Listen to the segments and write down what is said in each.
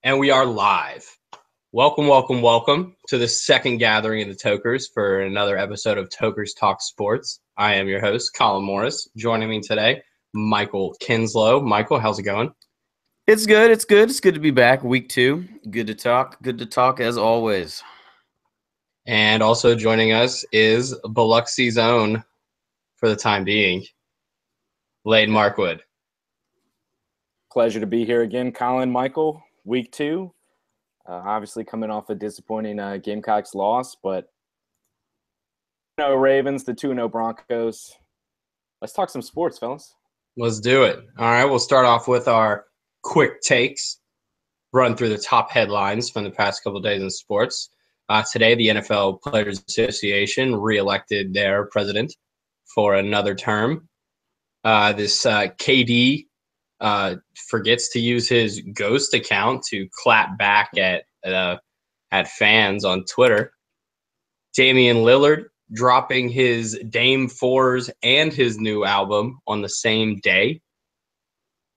And we are live. Welcome, welcome, welcome to the second gathering of the Tokers for another episode of Tokers Talk Sports. I am your host, Colin Morris. Joining me today, Michael Kinslow. Michael, how's it going? It's good. It's good. It's good to be back. Week 2. Good to talk. Good to talk as always. And also joining us is Biloxi's own, for the time being, Layton Markwood. Pleasure to be here again, Colin, Michael. Week 2. Obviously coming off a disappointing Gamecocks loss, but Ravens, the 2-0 Broncos. Let's talk some sports, fellas. Let's do it. All right, we'll start off with our quick takes, run through the top headlines from the past couple of days in sports. Today, the NFL Players Association reelected their president for another term. This KD forgets to use his ghost account to clap back at fans on Twitter. Damian Lillard dropping his Dame 4s and his new album on the same day.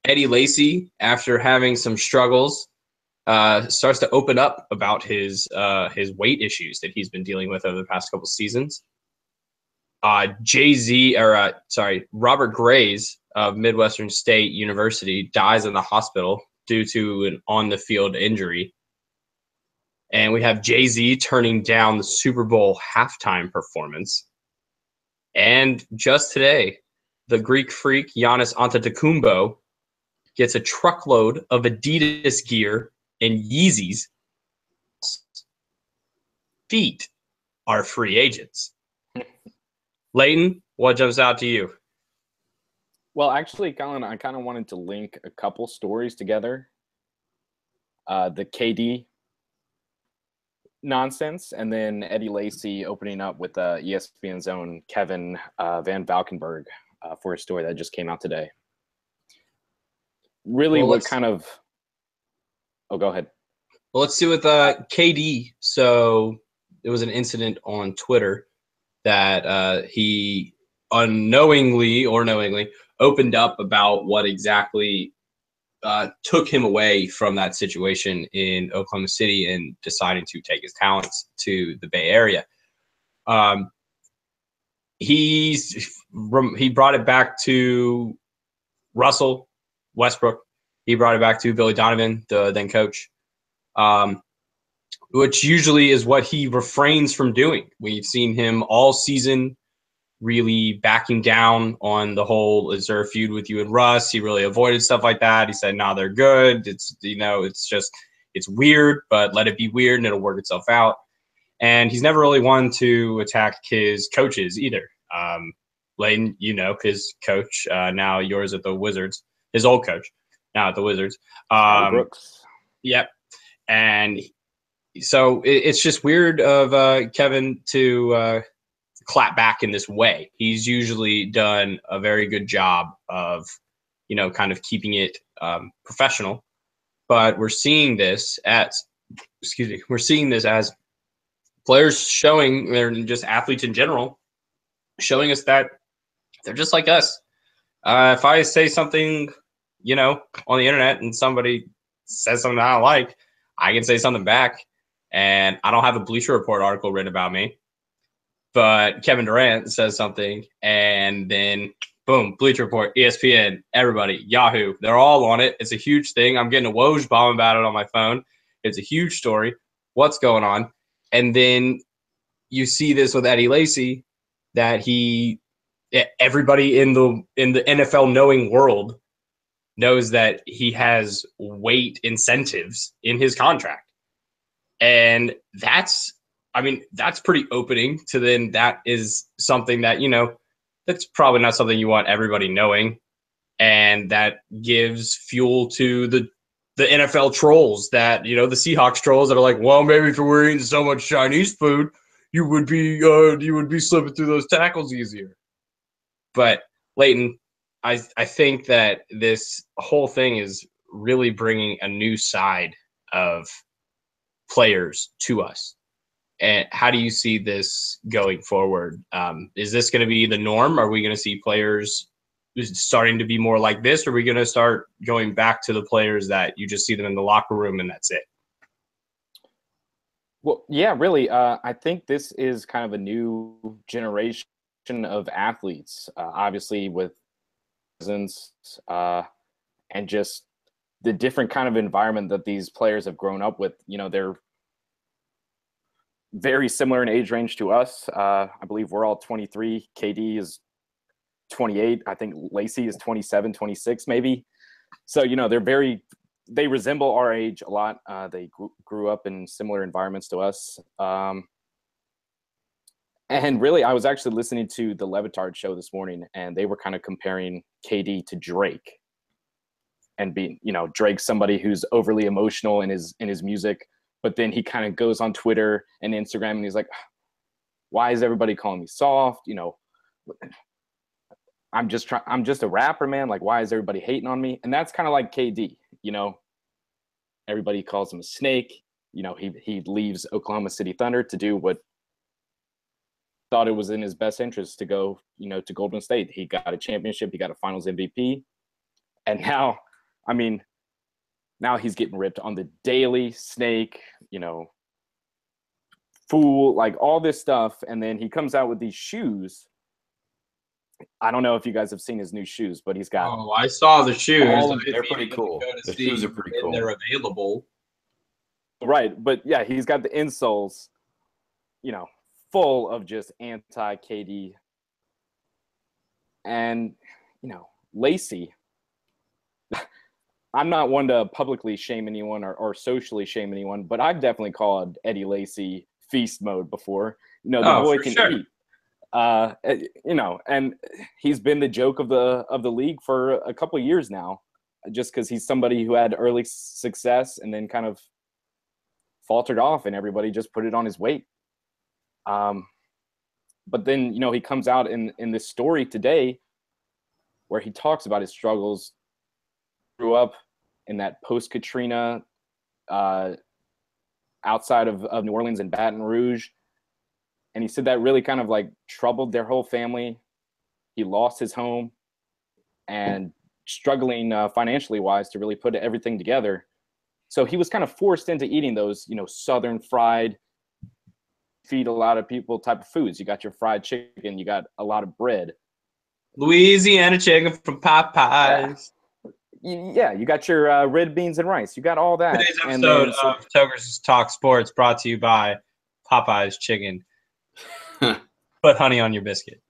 Eddie Lacy, after having some struggles, starts to open up about his weight issues that he's been dealing with over the past couple seasons. Robert Grays of Midwestern State University dies in the hospital due to an on-the-field injury. And we have Jay-Z turning down the Super Bowl halftime performance. And just today, the Greek freak Giannis Antetokounmpo gets a truckload of Adidas gear and Yeezys. Feet are free agents. Layton, what jumps out to you? Well, actually, Colin, I kind of wanted to link a couple stories together. The KD nonsense, and then Eddie Lacy opening up with ESPN's own Kevin Van Valkenburg for a story that just came out today. Really, well, Oh, go ahead. Well, let's see with KD. So there was an incident on Twitter that he unknowingly or knowingly opened up about what exactly took him away from that situation in Oklahoma City and deciding to take his talents to the Bay Area. He brought it back to Russell Westbrook. He brought it back to Billy Donovan, the then coach, which usually is what he refrains from doing. We've seen him all season really backing down on the whole, is there a feud with you and Russ? He really avoided stuff like that. He said, no, they're good. It's weird, but let it be weird and it'll work itself out. And he's never really one to attack his coaches either. Layton, his coach, now yours at the Wizards, his old coach, now at the Wizards. Brooks. Yep. And so it's just weird of Kevin to clap back in this way. He's usually done a very good job of, kind of keeping it professional. But we're seeing this as players showing, they're just athletes in general, showing us that they're just like us. If I say something, on the internet and somebody says something I don't like, I can say something back. And I don't have a Bleacher Report article written about me. But Kevin Durant says something, and then, boom, Bleacher Report, ESPN, everybody, Yahoo, they're all on it. It's a huge thing. I'm getting a Woj bomb about it on my phone. It's a huge story. What's going on? And then you see this with Eddie Lacy, that everybody in the NFL knowing world knows that he has weight incentives in his contract. And that's pretty opening to then that is something that, that's probably not something you want everybody knowing. And that gives fuel to the NFL trolls that, the Seahawks trolls that are like, well, maybe if you were eating so much Chinese food, you would be slipping through those tackles easier. But Layton, I think that this whole thing is really bringing a new side of players to us. And how do you see this going forward? Is this going to be the norm? Are we going to see players starting to be more like this? Or are we going to start going back to the players that you just see them in the locker room and that's it? Well, yeah, really. I think this is kind of a new generation of athletes, obviously with presence and just the different kind of environment that these players have grown up with. You know, they're very similar in age range to us. I believe we're all 23. KD is 28. I think Lacy is 27, 26 maybe. So, you know, they resemble our age a lot. They grew up in similar environments to us. And really, I was actually listening to the Levitard show this morning, and they were kind of comparing KD to Drake, and being, you know, Drake's somebody who's overly emotional in his music, but then he kind of goes on Twitter and Instagram, and he's like, "Why is everybody calling me soft? You know, I'm just a rapper, man. Like, why is everybody hating on me?" And that's kind of like KD. You know, everybody calls him a snake. You know, he leaves Oklahoma City Thunder to do what thought it was in his best interest to go, you know, to Golden State. He got a championship. He got a Finals MVP. And now, I mean, now he's getting ripped on the daily, snake, you know, fool, like all this stuff. And then he comes out with these shoes. I don't know if you guys have seen his new shoes, but he's got. Oh, I saw the shoes. They're pretty cool. The shoes are pretty cool. They're available. Right. But yeah, he's got the insoles, you know, full of just anti-KD. And, you know, Lacy, I'm not one to publicly shame anyone or socially shame anyone, but I've definitely called Eddie Lacy feast mode before. You know, the boy can eat. You know, and he's been the joke of the league for a couple of years now, just because he's somebody who had early success and then kind of faltered off, and everybody just put it on his weight. But then, you know, he comes out in this story today where he talks about his struggles. Grew up in that post-Katrina outside of New Orleans in Baton Rouge. And he said that really kind of like troubled their whole family. He lost his home and struggling financially wise to really put everything together. So he was kind of forced into eating those, you know, Southern fried, feed a lot of people type of foods. You got your fried chicken, you got a lot of bread. Louisiana chicken from Popeyes. Yeah, you got your red beans and rice. You got all that. Today's episode of Togers Talk Sports brought to you by Popeyes Chicken. Put honey on your biscuit.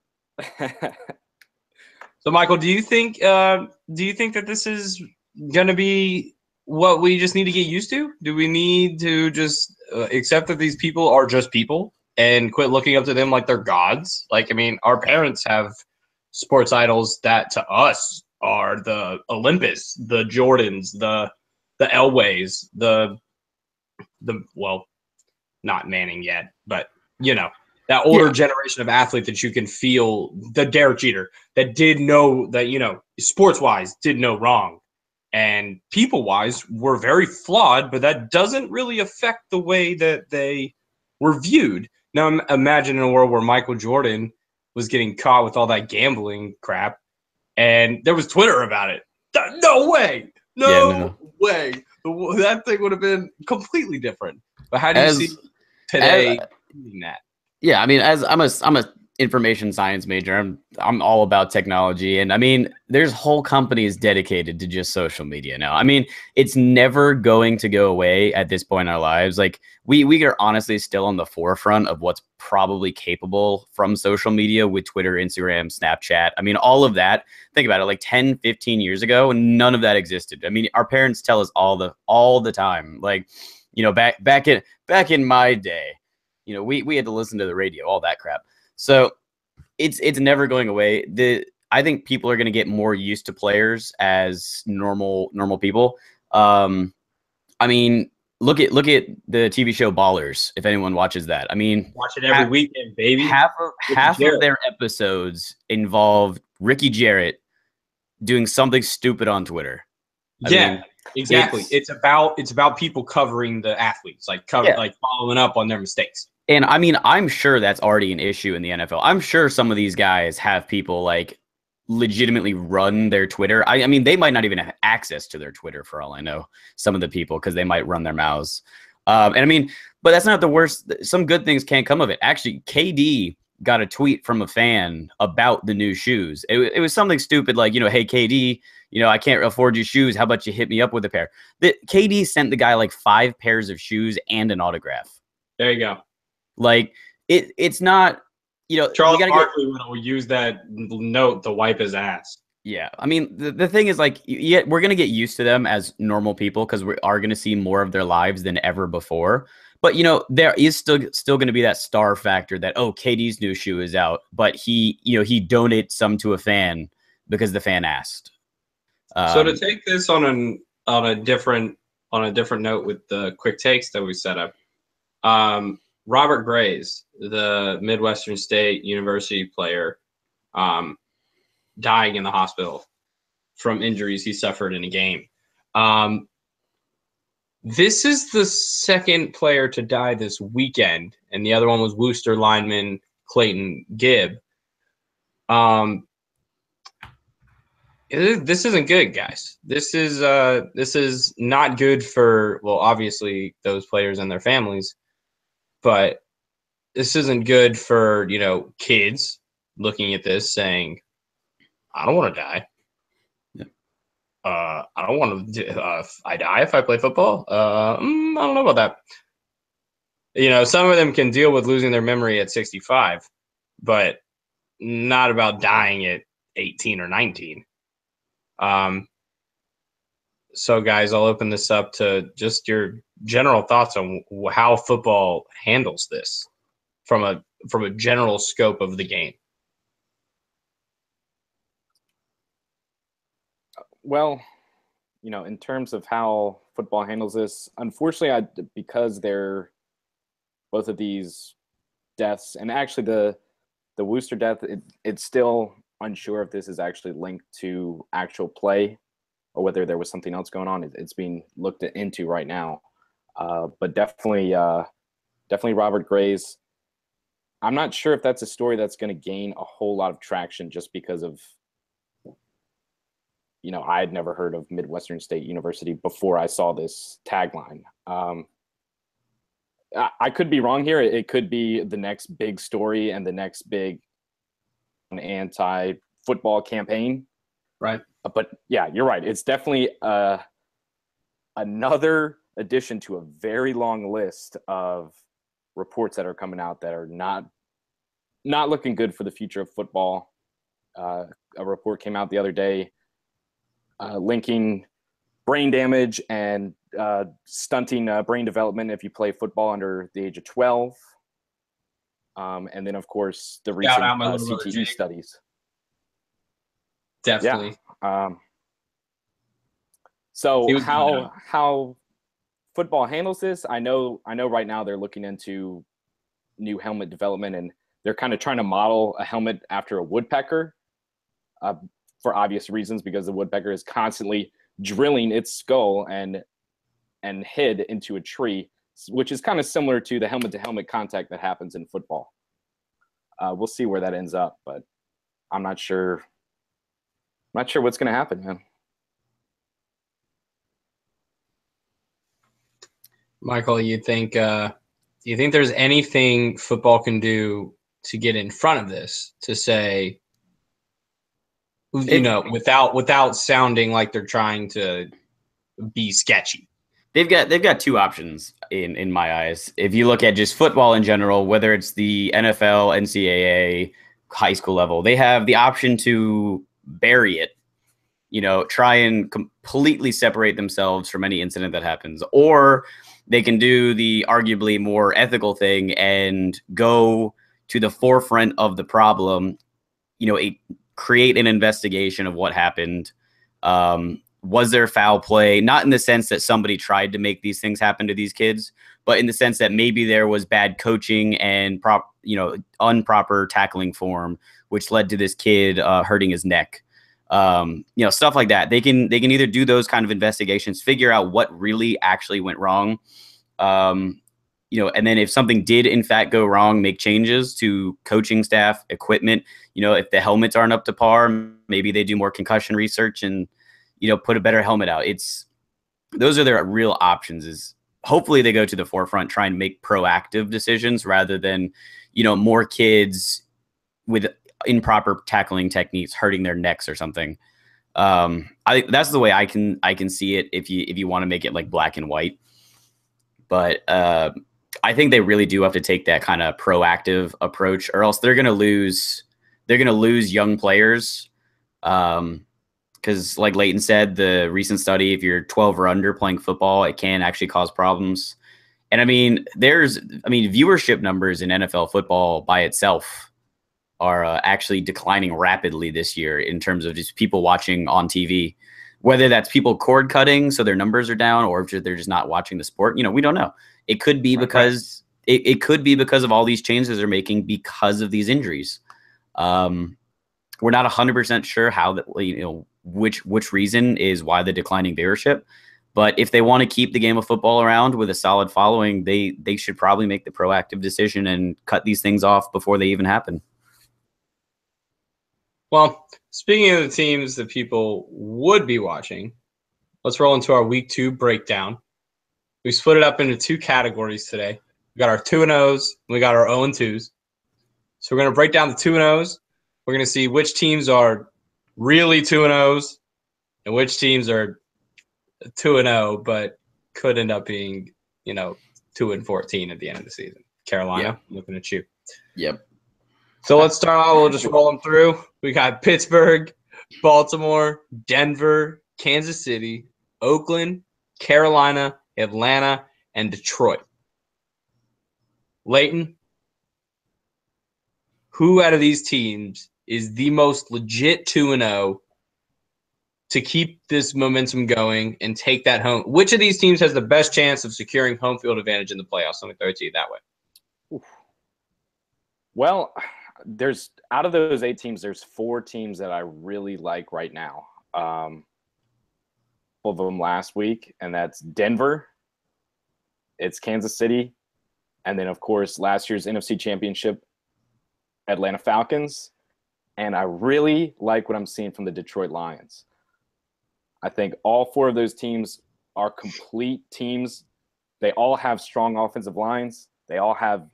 So, Michael, do you think that this is going to be what we just need to get used to? Do we need to just accept that these people are just people and quit looking up to them like they're gods? Like, I mean, our parents have sports idols that to us are the Olympus, the Jordans, the Elways, the well, not Manning yet, but you know, that older generation of athlete that you can feel, the Derek Jeter that did know that, you know, sports wise did no wrong. And people-wise, were very flawed, but that doesn't really affect the way that they were viewed. Now, imagine in a world where Michael Jordan was getting caught with all that gambling crap, and there was Twitter about it. No way! No way! That thing would have been completely different. But how do you see today doing that? Yeah, I mean, as I'm a information science major. I'm all about technology. And I mean, there's whole companies dedicated to just social media now. I mean, it's never going to go away at this point in our lives. Like we are honestly still on the forefront of what's probably capable from social media with Twitter, Instagram, Snapchat. I mean, all of that, think about it, like 10, 15 years ago, none of that existed. I mean, our parents tell us all the time, like, you know, back in my day, you know, we had to listen to the radio, all that crap. So it's never going away. I think people are going to get more used to players as normal people. I mean, look at the TV show Ballers. If anyone watches that, I mean, watch it every weekend, baby. Half of their episodes involve Ricky Jarrett doing something stupid on Twitter. I mean, exactly. It's about people covering the athletes, like following up on their mistakes. And I mean, I'm sure that's already an issue in the NFL. I'm sure some of these guys have people like legitimately run their Twitter. I mean, they might not even have access to their Twitter for all I know, some of the people, because they might run their mouths. And I mean, but that's not the worst. Some good things can't come of it. Actually, KD got a tweet from a fan about the new shoes. It was something stupid like, hey, KD, I can't afford your shoes. How about you hit me up with a pair? KD sent the guy like 5 pairs of shoes and an autograph. There you go. Like it's not, Charles Barkley will use that note to wipe his ass. Yeah. I mean, the thing is, like, we're going to get used to them as normal people because we are going to see more of their lives than ever before. But, there is still going to be that star factor that, oh, KD's new shoe is out, but he donates some to a fan because the fan asked. So to take this on a different note with the quick takes that we set up, Robert Grays, the Midwestern State University player, dying in the hospital from injuries he suffered in a game. This is the second player to die this weekend, and the other one was Worcester lineman Clayton Gibb. This isn't good, guys. This is not good for, well, obviously those players and their families, but this isn't good for, kids looking at this saying, I don't want to die. I don't want to. I die if I play football. I don't know about that. Some of them can deal with losing their memory at 65, but not about dying at 18 or 19. So, guys, I'll open this up to just your general thoughts on how football handles this from a general scope of the game. Well, in terms of how football handles this, unfortunately, because they're both of these deaths, and actually the Worcester death, it's still unsure if this is actually linked to actual play or whether there was something else going on. It's being looked into right now. But definitely Robert Grays. I'm not sure if that's a story that's going to gain a whole lot of traction just because of, I had never heard of Midwestern State University before I saw this tagline. I could be wrong here. It could be the next big story and the next big anti-football campaign. Right. But yeah, you're right. It's definitely another addition to a very long list of reports that are coming out that are not looking good for the future of football. A report came out the other day linking brain damage and stunting brain development if you play football under the age of 12. And then, of course, the recent CTE studies. Definitely. Yeah. So how football handles this, I know right now they're looking into new helmet development, and they're kind of trying to model a helmet after a woodpecker for obvious reasons, because the woodpecker is constantly drilling its skull and head into a tree, which is kind of similar to the helmet-to-helmet contact that happens in football. We'll see where that ends up, but I'm not sure. I'm not sure what's going to happen, man. Michael, you think there's anything football can do to get in front of this, to say, without sounding like they're trying to be sketchy? They've got two options in my eyes. If you look at just football in general, whether it's the NFL, NCAA, high school level, they have the option to bury it, try and completely separate themselves from any incident that happens, or they can do the arguably more ethical thing and go to the forefront of the problem, create an investigation of what happened. Was there foul play? Not in the sense that somebody tried to make these things happen to these kids, but in the sense that maybe there was bad coaching and improper tackling form, which led to this kid hurting his neck. Stuff like that. They can either do those kind of investigations, figure out what really actually went wrong. And then if something did in fact go wrong, make changes to coaching staff, equipment. If the helmets aren't up to par, maybe they do more concussion research and, put a better helmet out. Those are their real options. Is hopefully they go to the forefront, try and make proactive decisions rather than, more kids with improper tackling techniques hurting their necks or something. That's the way I can see it if you want to make it like black and white. But I think they really do have to take that kind of proactive approach, or else they're going to lose young players. Because like Layton said, the recent study, if you're 12 or under playing football, it can actually cause problems. And viewership numbers in NFL football by itself are actually declining rapidly this year in terms of just people watching on TV, whether that's people cord cutting so their numbers are down, or if they're just not watching the sport. We don't know. It could be because it could be because of all these changes they're making because of these injuries. We're not 100% sure how that, which reason is why the declining viewership. But if they want to keep the game of football around with a solid following, they should probably make the proactive decision and cut these things off before they even happen. Well, speaking of the teams that people would be watching, let's roll into our week 2 breakdown. We split it up into 2 categories today. We got our 2-0s, and we got our 0-2s. So we're going to break down the 2-0s. We're going to see which teams are really 2-0s and which teams are 2-0, but could end up being, 2-14 at the end of the season. Carolina, looking at you. Yep. So let's start out. We'll just roll them through. We got Pittsburgh, Baltimore, Denver, Kansas City, Oakland, Carolina, Atlanta, and Detroit. Layton, who out of these teams is the most legit 2-0 to keep this momentum going and take that home? Which of these teams has the best chance of securing home field advantage in the playoffs? Let me throw it to you that way. Well, there's out of those 8 teams, there's 4 teams that I really like right now. Both of them last week, and that's Denver, it's Kansas City, and then, of course, last year's NFC Championship, Atlanta Falcons. And I really like what I'm seeing from the Detroit Lions. I think all 4 of those teams are complete teams. They all have strong offensive lines. They all have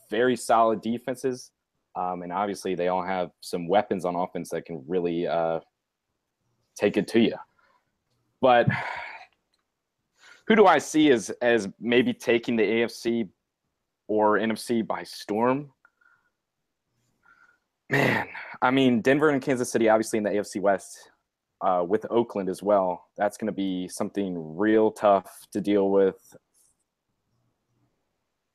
very solid defenses. And obviously they all have some weapons on offense that can really take it to you. But who do I see as maybe taking the AFC or NFC by storm? Man, I mean, Denver and Kansas City, obviously in the AFC West, with Oakland as well. That's going to be something real tough to deal with.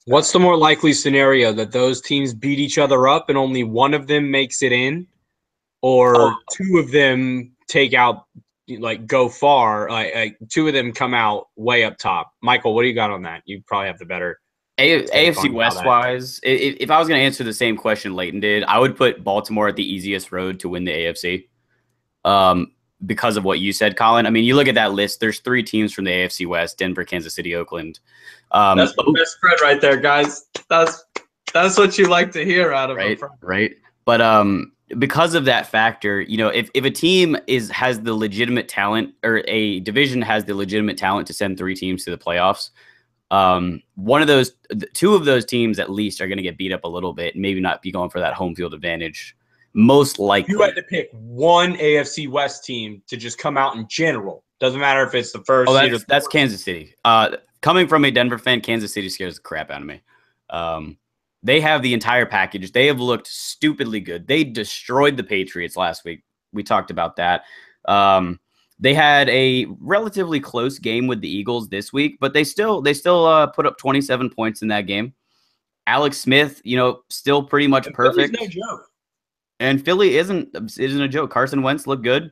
What's the more likely scenario, that those teams beat each other up and only one of them makes it in, or 2 of them take out, go far, like 2 of them come out way up top? Michael, what do you got on that? You probably have the better AFC West wise. If I was going to answer the same question Layton did, I would put Baltimore at the easiest road to win the AFC. Because of what you said, Colin. I mean, you look at that list, there's 3 teams from the AFC West: Denver, Kansas City, Oakland. That's the best spread right there, guys. That's what you like to hear out of it. Right. But because of that factor, if a team has the legitimate talent, or a division has the legitimate talent to send 3 teams to the playoffs, 2 of those teams at least are going to get beat up a little bit and maybe not be going for that home field advantage. Most likely. If you had to pick one AFC West team to just come out in general, doesn't matter if it's the first. That's Kansas City. Coming from a Denver fan, Kansas City scares the crap out of me. They have the entire package. They have looked stupidly good. They destroyed the Patriots last week. We talked about that. They had a relatively close game with the Eagles this week, but they still put up 27 points in that game. Alex Smith, still pretty much perfect. No joke. And Philly isn't a joke. Carson Wentz looked good.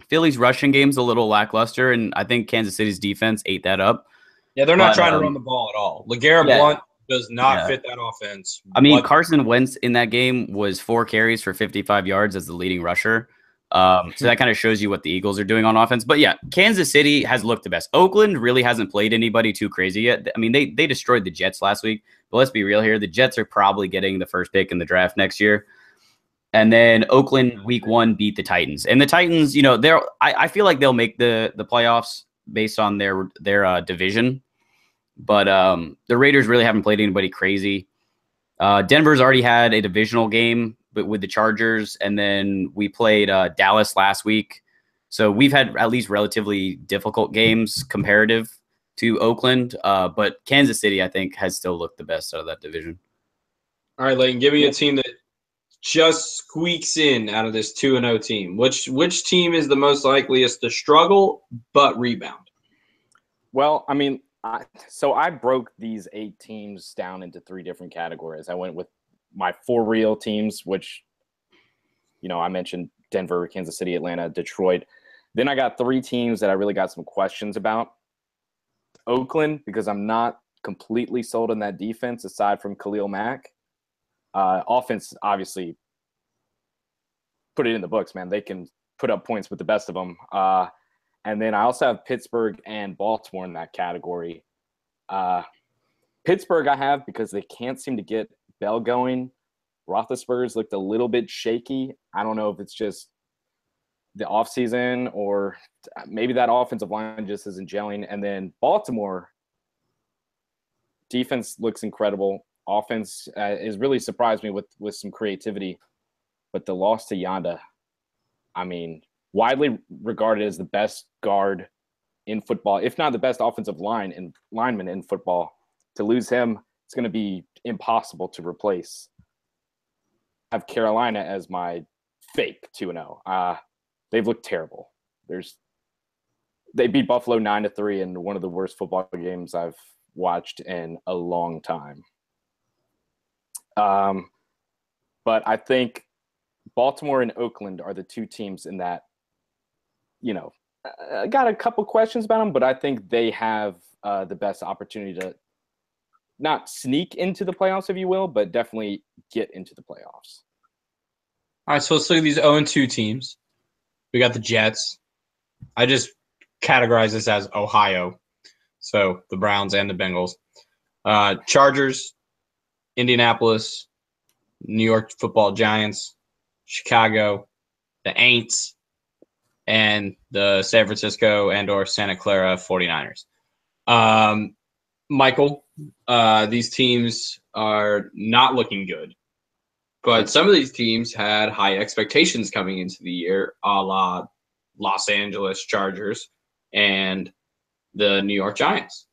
Philly's rushing game's a little lackluster, and I think Kansas City's defense ate that up. Yeah, they're not trying to run the ball at all. LeGarrette Blount does not fit that offense. I mean, Carson Wentz in that game was 4 carries for 55 yards as the leading rusher. So that kind of shows you what the Eagles are doing on offense. But yeah, Kansas City has looked the best. Oakland really hasn't played anybody too crazy yet. I mean, they destroyed the Jets last week. But let's be real here. The Jets are probably getting the first pick in the draft next year. And then Oakland week 1 beat the Titans. And the Titans, I feel like they'll make the playoffs based on their division. But the Raiders really haven't played anybody crazy. Denver's already had a divisional game but with the Chargers, and then we played Dallas last week. So we've had at least relatively difficult games comparative to Oakland. But Kansas City, I think, has still looked the best out of that division. All right, Layton, give me a team that just squeaks in out of this 2-0 team. Which team is the most likeliest to struggle but rebound? Well, I mean, I broke these 8 teams down into 3 different categories. I went with my 4 real teams, which, I mentioned Denver, Kansas City, Atlanta, Detroit. Then I got 3 teams that I really got some questions about. Oakland, because I'm not completely sold on that defense aside from Khalil Mack. Offense, obviously, put it in the books, man. They can put up points with the best of them. And then I also have Pittsburgh and Baltimore in that category. Pittsburgh I have because they can't seem to get Bell going. Roethlisberger's looked a little bit shaky. I don't know if it's just the offseason or maybe that offensive line just isn't gelling. And then Baltimore, defense looks incredible. Offense has really surprised me with some creativity. But the loss to Yanda, I mean, widely regarded as the best guard in football, if not the best offensive lineman in football. To lose him, it's going to be impossible to replace. I have Carolina as my fake 2-0. They've looked terrible. They beat Buffalo 9-3 in one of the worst football games I've watched in a long time. But I think Baltimore and Oakland are the 2 teams in that, I got a couple questions about them, but I think they have the best opportunity to not sneak into the playoffs, if you will, but definitely get into the playoffs. All right, so let's look at these 0-2 teams. We got the Jets. I just categorize this as Ohio, so the Browns and the Bengals. Chargers, Indianapolis, New York Football Giants, Chicago, the Aints, and the San Francisco and or Santa Clara 49ers. Michael, these teams are not looking good. But some of these teams had high expectations coming into the year, a la Los Angeles Chargers and the New York Giants.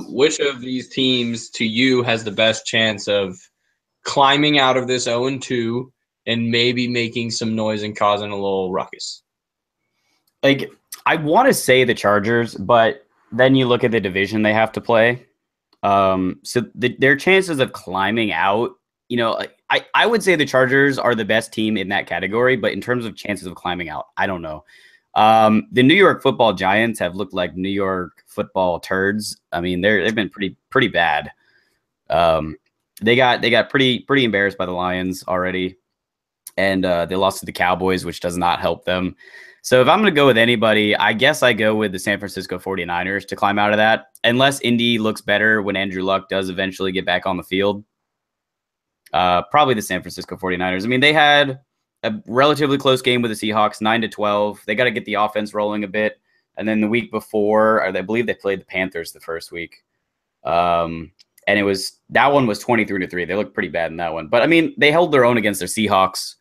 Which of these teams to you has the best chance of climbing out of this 0-2 and maybe making some noise and causing a little ruckus? Like, I want to say the Chargers, but then you look at the division they have to play. So their chances of climbing out, I would say the Chargers are the best team in that category, but in terms of chances of climbing out, I don't know. The New York Football Giants have looked like New York football turds. I mean, they've been pretty bad. They got pretty embarrassed by the Lions already, and they lost to the Cowboys, which does not help them. So if I'm going to go with anybody, I guess I go with the San Francisco 49ers to climb out of that, unless Indy looks better when Andrew Luck does eventually get back on the field. Probably the San Francisco 49ers. I mean, they had a relatively close game with the Seahawks, 9-12. They got to get the offense rolling a bit. And then the week before, I believe they played the Panthers the first week. And that one was 23-3. They looked pretty bad in that one. But I mean, they held their own against their Seahawks.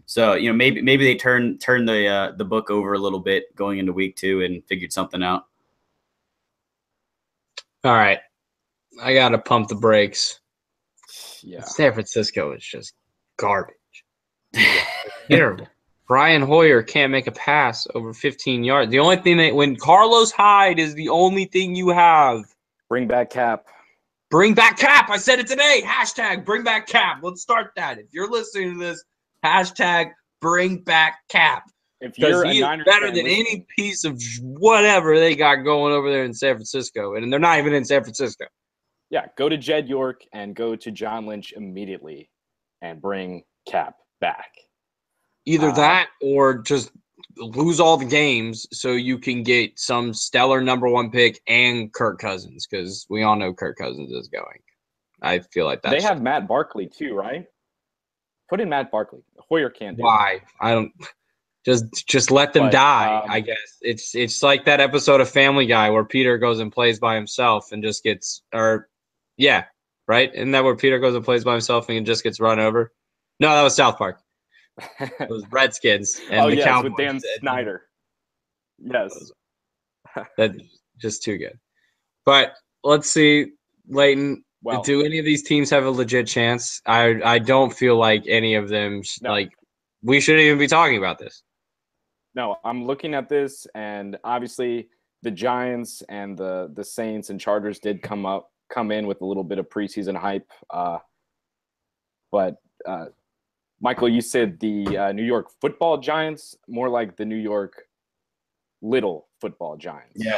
So, maybe they turned the book over a little bit going into week 2 and figured something out. All right. I got to pump the brakes. Yeah. San Francisco is just garbage. Terrible. Brian Hoyer can't make a pass over 15 yards. The only thing when Carlos Hyde is the only thing you have. Bring back Cap. Bring back Cap. I said it today. Hashtag bring back Cap. Let's start that. If you're listening to this, hashtag bring back Cap. If you're he is better than any piece of whatever they got going over there in San Francisco. And they're not even in San Francisco. Yeah, go to Jed York and go to John Lynch immediately and bring Cap back. Either that or just lose all the games so you can get some stellar number 1 pick and Kirk Cousins, because we all know Kirk Cousins is going. I feel like that. They have Matt Barkley too, right? Put in Matt Barkley. Hoyer can't do it. Why? I don't. Just let them die. I guess it's like that episode of Family Guy where Peter goes and plays by himself and just gets right? Isn't that where Peter goes and plays by himself and just gets run over? No, that was South Park. It was Redskins and the Cowboys. With Dan Snyder. Yes. That's just too good. But let's see, Layton. Well, do any of these teams have a legit chance? I don't feel like any of them we shouldn't even be talking about this. No, I'm looking at this, and obviously the Giants and the Saints and Chargers did come in with a little bit of preseason hype. But Michael, you said the New York Football Giants, more like the New York Little Football Giants. Yeah.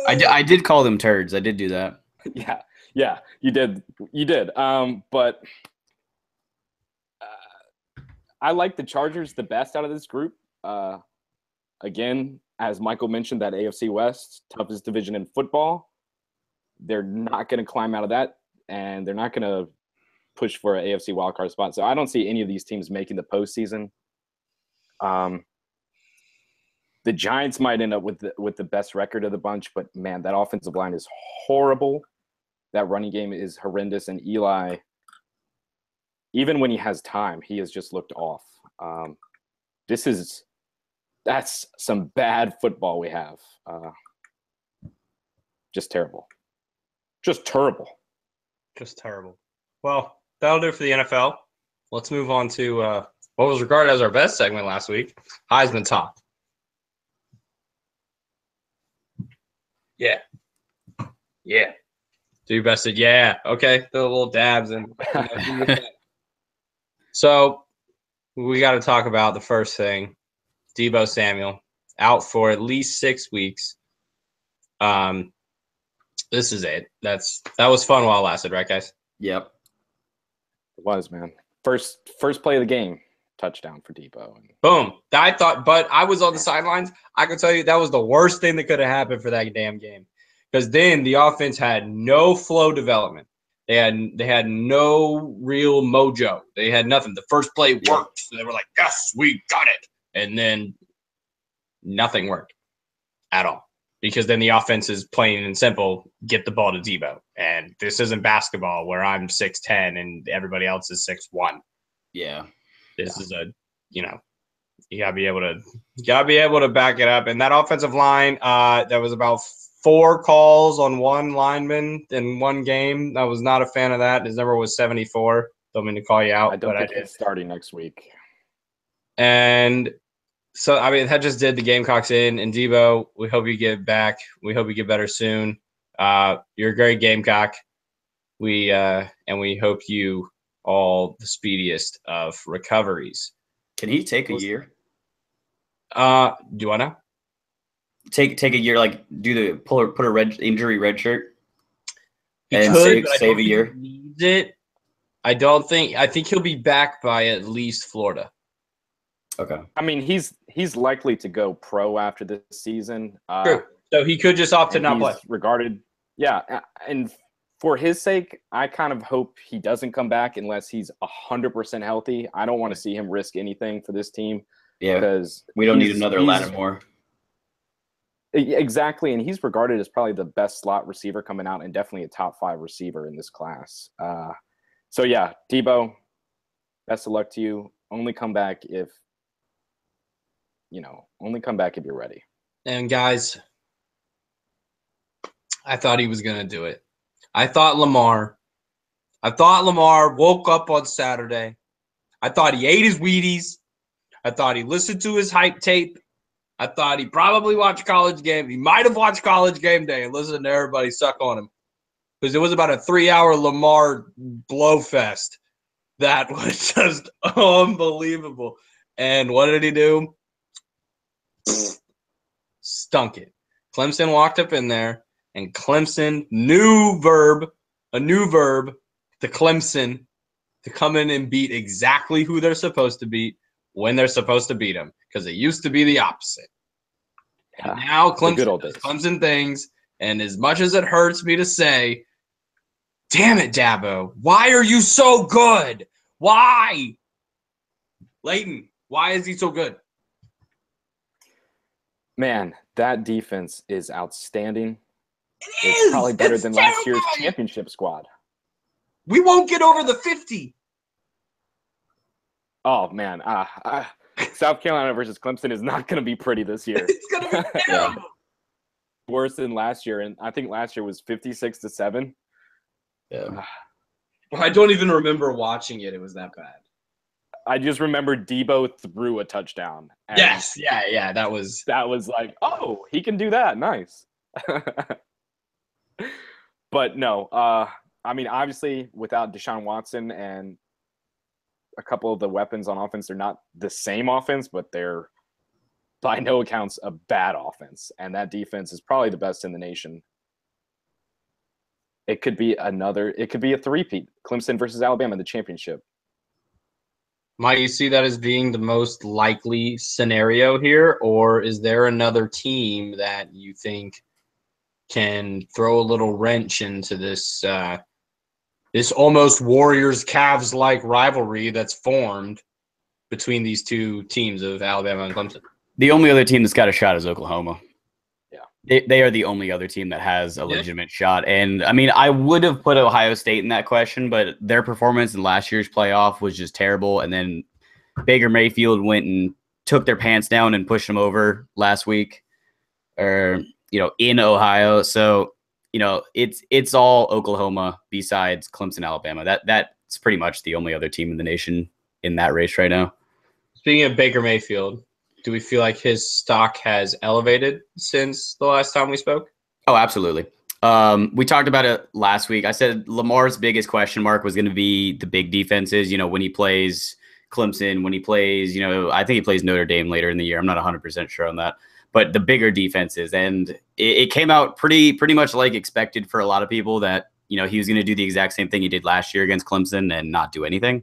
I did call them turds. I did do that. Yeah, you did. But I like the Chargers the best out of this group. Again, as Michael mentioned, that AFC West, toughest division in football. They're not going to climb out of that, and they're not going to push for an AFC wildcard spot. So I don't see any of these teams making the postseason. The Giants might end up with the best record of the bunch, but man, that offensive line is horrible. That running game is horrendous, and Eli, even when he has time, he has just looked off. That's some bad football we have. Just terrible. Just terrible. Just terrible. Well, that'll do it for the NFL. Let's move on to what was regarded as our best segment last week, Heisman Talk. Yeah. Do your best at okay. The little dabs and so we got to talk about the first thing. Devo Samuel out for at least 6 weeks. This is it. That was fun while it lasted, right, guys? Yep. It was, man. First play of the game, touchdown for Devo. Boom. But I was on the sidelines. I can tell you that was the worst thing that could have happened for that damn game. Because then the offense had no flow development. They had no real mojo. They had nothing. The first play worked. So they were like, yes, we got it. And then nothing worked at all. Because then the offense is plain and simple, get the ball to Devo. And this isn't basketball where I'm 6'10 and everybody else is 6'1. Yeah. This is you gotta be able to back it up. And that offensive line, there was about 4 calls on one lineman in one game. I was not a fan of that. His number was 74. Don't mean to call you out. I don't think he's starting next week. And so, I mean, that just did the Gamecocks in. And Devo, we hope you get back. We hope you get better soon. You're a great Gamecock. And we hope you all the speediest of recoveries. Can he take a year? Do I know? Take a year, like put a injury red shirt and save a year. He needs it. I think he'll be back by at least Florida. Okay. I mean, he's likely to go pro after this season. True. So he could just opt to not play. Regarded, and for his sake, I kind of hope he doesn't come back unless he's 100% healthy. I don't want to see him risk anything for this team. Yeah, because we don't need another Lattimore. Exactly, and he's regarded as probably the best slot receiver coming out, and definitely a top 5 receiver in this class. So yeah, Devo, best of luck to you. Only come back if you're ready. And guys, I thought he was gonna do it. I thought Lamar woke up on Saturday. I thought he ate his Wheaties. I thought he listened to his hype tape. I thought he probably watched College Game. He might have watched College Game Day and listened to everybody suck on him. Because it was about a 3-hour Lamar blowfest that was just unbelievable. And what did he do? Stunk it. Clemson walked up in there, and Clemson, a new verb to Clemson to come in and beat exactly who they're supposed to beat when they're supposed to beat them. Because it used to be the opposite. And now Clemson does Clemson things, and as much as it hurts me to say, Damn it, Dabo. Why are you so good? Why? Layton, why is he so good? Man, that defense is outstanding. It's probably better than last year's championship squad. We won't get over the 50. Oh, man. South Carolina versus Clemson is not going to be pretty this year. It's going to be terrible. Worse than last year, and I think last year was 56-7. Yeah. I don't even remember watching it. It was that bad. I just remember Devo threw a touchdown. Yes, yeah. That was like, oh, he can do that. Nice. But no, I mean, obviously, without Deshaun Watson and a couple of the weapons on offense, they're not the same offense, but they're by no accounts a bad offense. And that defense is probably the best in the nation. It could be a three-peat. Clemson versus Alabama in the championship. Might you see that as being the most likely scenario here, or is there another team that you think can throw a little wrench into this this almost Warriors-Cavs-like rivalry that's formed between these two teams of Alabama and Clemson? The only other team that's got a shot is Oklahoma. Yeah. They are the only other team that has a legitimate shot. And, I mean, I would have put Ohio State in that question, but their performance in last year's playoff was just terrible. And then Baker Mayfield went and took their pants down and pushed them over last week, or, in Ohio. So, it's all Oklahoma besides Clemson, Alabama. That's pretty much the only other team in the nation in that race right now. Speaking of Baker Mayfield, do we feel like his stock has elevated since the last time we spoke? Oh, absolutely. We talked about it last week. I said Lamar's biggest question mark was going to be the big defenses, when he plays Clemson, when he plays, I think he plays Notre Dame later in the year. I'm not 100% sure on that. But the bigger defenses. And it came out pretty much like expected for a lot of people that, he was going to do the exact same thing he did last year against Clemson and not do anything.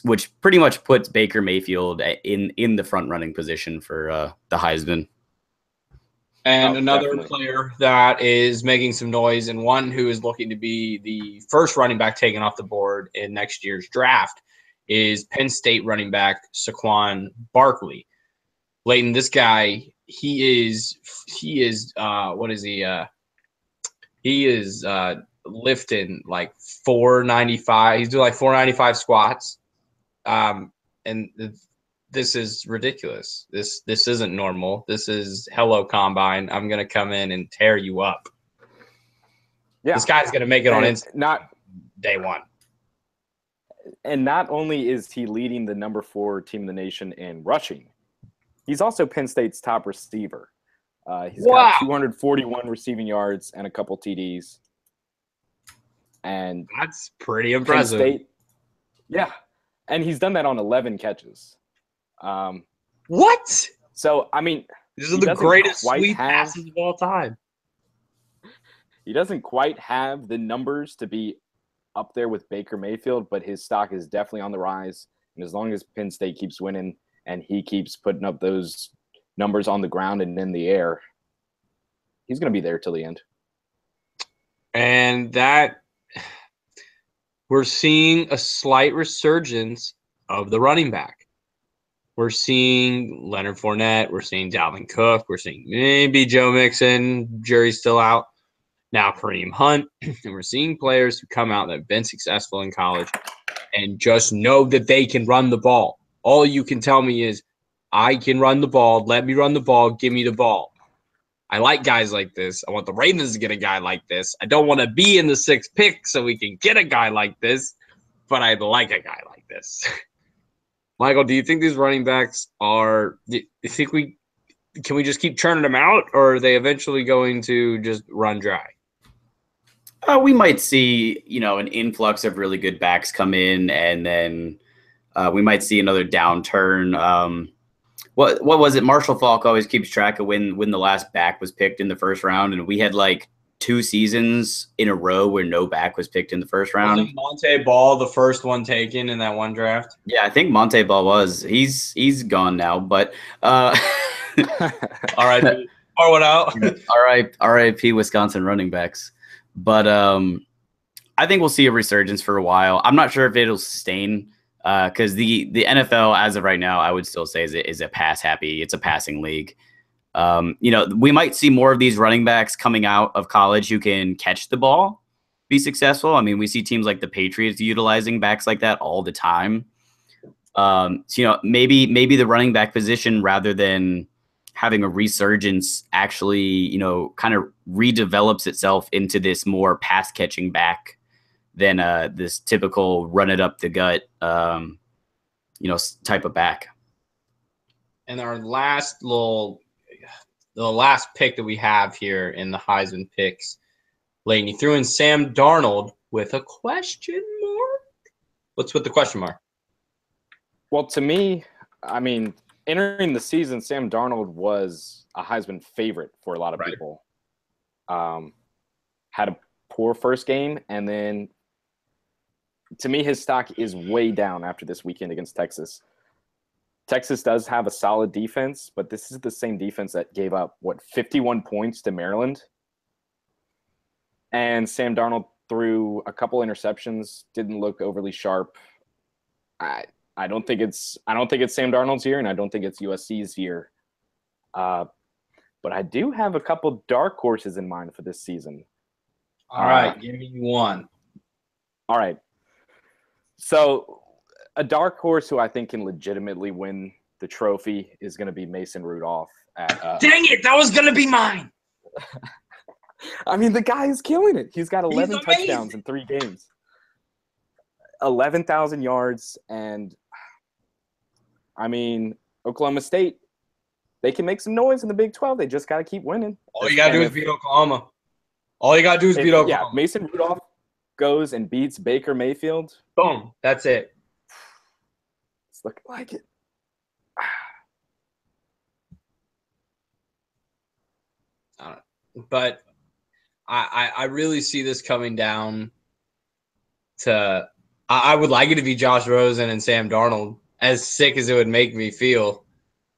Which pretty much puts Baker Mayfield in the front running position for the Heisman. And another player that is making some noise, and one who is looking to be the first running back taken off the board in next year's draft, is Penn State running back Saquon Barkley. Layton, this guy, he is what is he? He is lifting like 495. He's doing like 495 squats. And this is ridiculous. This isn't normal. This is hello combine. I'm gonna come in and tear you up. Yeah, this guy's gonna make it on Instagram. Not day one. And not only is he leading the number 4 team in the nation in rushing, he's also Penn State's top receiver. He's got 241 receiving yards and a couple TDs. And that's pretty impressive. Penn State, yeah. And he's done that on 11 catches. What? So, I mean, these are the greatest sweep passes of all time. He doesn't quite have the numbers to be up there with Baker Mayfield, but his stock is definitely on the rise. And as long as Penn State keeps winning and he keeps putting up those numbers on the ground and in the air, he's going to be there till the end. And that we're seeing a slight resurgence of the running back. We're seeing Leonard Fournette. We're seeing Dalvin Cook. We're seeing maybe Joe Mixon. Jury's still out. Now Kareem Hunt. And we're seeing players who come out that have been successful in college and just know that they can run the ball. All you can tell me is, I can run the ball. Let me run the ball. Give me the ball. I like guys like this. I want the Ravens to get a guy like this. I don't want to be in the 6th pick so we can get a guy like this, but I'd like a guy like this. Michael, do you think these running backs do you think can we just keep churning them out, or are they eventually going to just run dry? We might see, an influx of really good backs come in, and then we might see another downturn. What was it? Marshall Faulk always keeps track of when the last back was picked in the first round, and we had like 2 seasons in a row where no back was picked in the first round. Wasn't Monte Ball the first one taken in that one draft? Yeah, I think Monte Ball was. He's gone now, but all right, pour one out. RIP Wisconsin running backs. But I think we'll see a resurgence for a while. I'm not sure if it'll sustain because the NFL as of right now, I would still say is a pass happy. It's a passing league. We might see more of these running backs coming out of college who can catch the ball, be successful. I mean, we see teams like the Patriots utilizing backs like that all the time. Maybe the running back position, rather than having a resurgence, actually, kind of redevelops itself into this more pass catching back than this typical run it up the gut, type of back. And our the last pick that we have here in the Heisman picks, Layton, you threw in Sam Darnold with a question mark. What's with the question mark? Well, to me, I mean, entering the season, Sam Darnold was a Heisman favorite for a lot of people. Had a poor first game, and then to me, his stock is way down after this weekend against Texas. Texas does have a solid defense, but this is the same defense that gave up, 51 points to Maryland. And Sam Darnold threw a couple interceptions, didn't look overly sharp. I don't think it's Sam Darnold's year, and I don't think it's USC's year. But I do have a couple dark horses in mind for this season. All right, give me one. All right. So a dark horse who I think can legitimately win the trophy is going to be Mason Rudolph. Dang it, that was going to be mine. I mean, the guy is killing it. He's got 11 touchdowns in 3 games. 11,000 yards, and I mean, Oklahoma State, they can make some noise in the Big 12. They just got to keep winning. All you got to do is beat Oklahoma. All you got to do is beat Oklahoma. Yeah, Mason Rudolph goes and beats Baker Mayfield. Boom. That's it. It's looking like it. But I really see this coming down to I would like it to be Josh Rosen and Sam Darnold, as sick as it would make me feel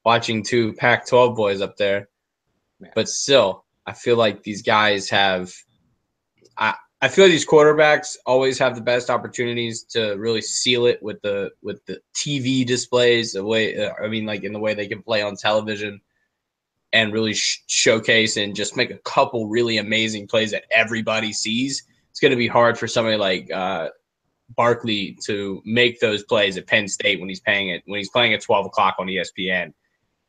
watching 2 Pac-12 boys up there. Man. But still, I feel like these guys have I feel like these quarterbacks always have the best opportunities to really seal it with the TV displays, the way in the way they can play on television and really showcase and just make a couple really amazing plays that everybody sees. It's going to be hard for somebody like Barkley to make those plays at Penn State when he's playing at 12 o'clock on ESPN,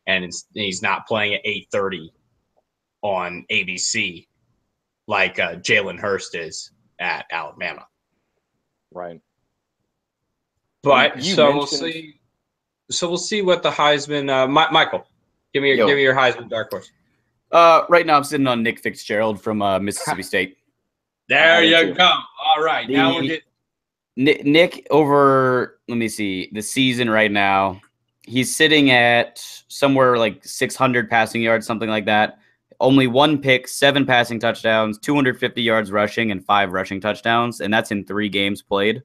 and he's not playing at 8:30 on ABC like Jalen Hurst is at Alabama. Right. But we'll see. So we'll see what the Heisman. Michael, give me your Heisman dark horse. Right now I'm sitting on Nick Fitzgerald from Mississippi State. There you go. All right, now we're getting. Nick over, let me see, the season right now, he's sitting at somewhere like 600 passing yards, something like that. Only 1 pick, 7 passing touchdowns, 250 yards rushing, and 5 rushing touchdowns, and that's in 3 games played.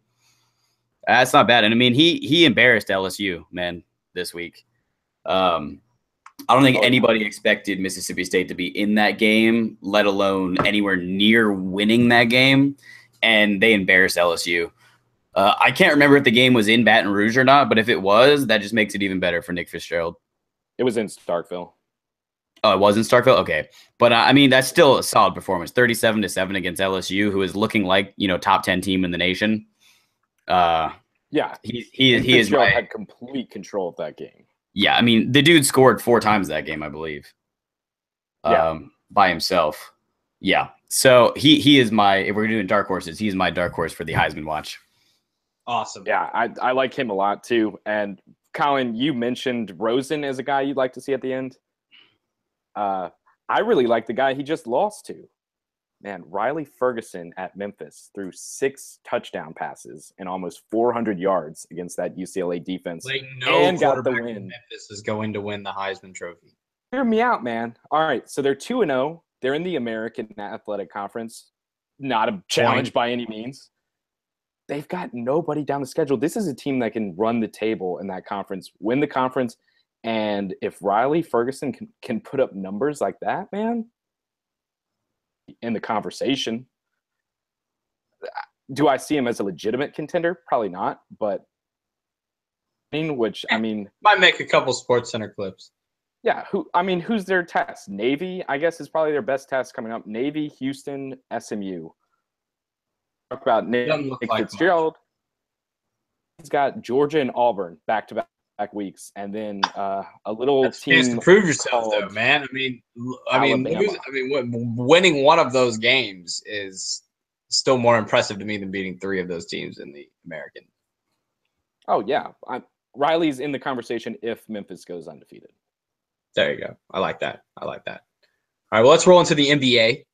That's not bad. And I mean, he embarrassed LSU, man, this week. I don't think anybody expected Mississippi State to be in that game, let alone anywhere near winning that game, and they embarrassed LSU. I can't remember if the game was in Baton Rouge or not, but if it was, that just makes it even better for Nick Fitzgerald. It was in Starkville. Oh, it was in Starkville? Okay. But, I mean, that's still a solid performance. 37-7 against LSU, who is looking like, top 10 team in the nation. Yeah. He is had complete control of that game. Yeah, I mean, the dude scored 4 times that game, I believe. By himself. Yeah. So he is if we're doing dark horses, he's my dark horse for the Heisman watch. Awesome. Yeah, I like him a lot too. And Colin, you mentioned Rosen as a guy you'd like to see at the end. I really like the guy he just lost to. Man, Riley Ferguson at Memphis threw 6 touchdown passes and almost 400 yards against that UCLA defense. And got the win. Memphis is going to win the Heisman Trophy. Hear me out, man. All right, so they're 2-0. They're in the American Athletic Conference. Not a challenge by any means. They've got nobody down the schedule. This is a team that can run the table in that conference, win the conference. And if Riley Ferguson can put up numbers like that, man, in the conversation, do I see him as a legitimate contender? Probably not, but might make a couple Sports Center clips. Yeah, who's their test? Navy, I guess, is probably their best test coming up. Navy, Houston, SMU. Talk about Nick Fitzgerald. He's got Georgia and Auburn back-to-back weeks, and then a little That's team. to prove yourself, though, man. Winning one of those games is still more impressive to me than beating 3 of those teams in the American. Oh yeah, Riley's in the conversation if Memphis goes undefeated. There you go. I like that. All right, well, let's roll into the NBA.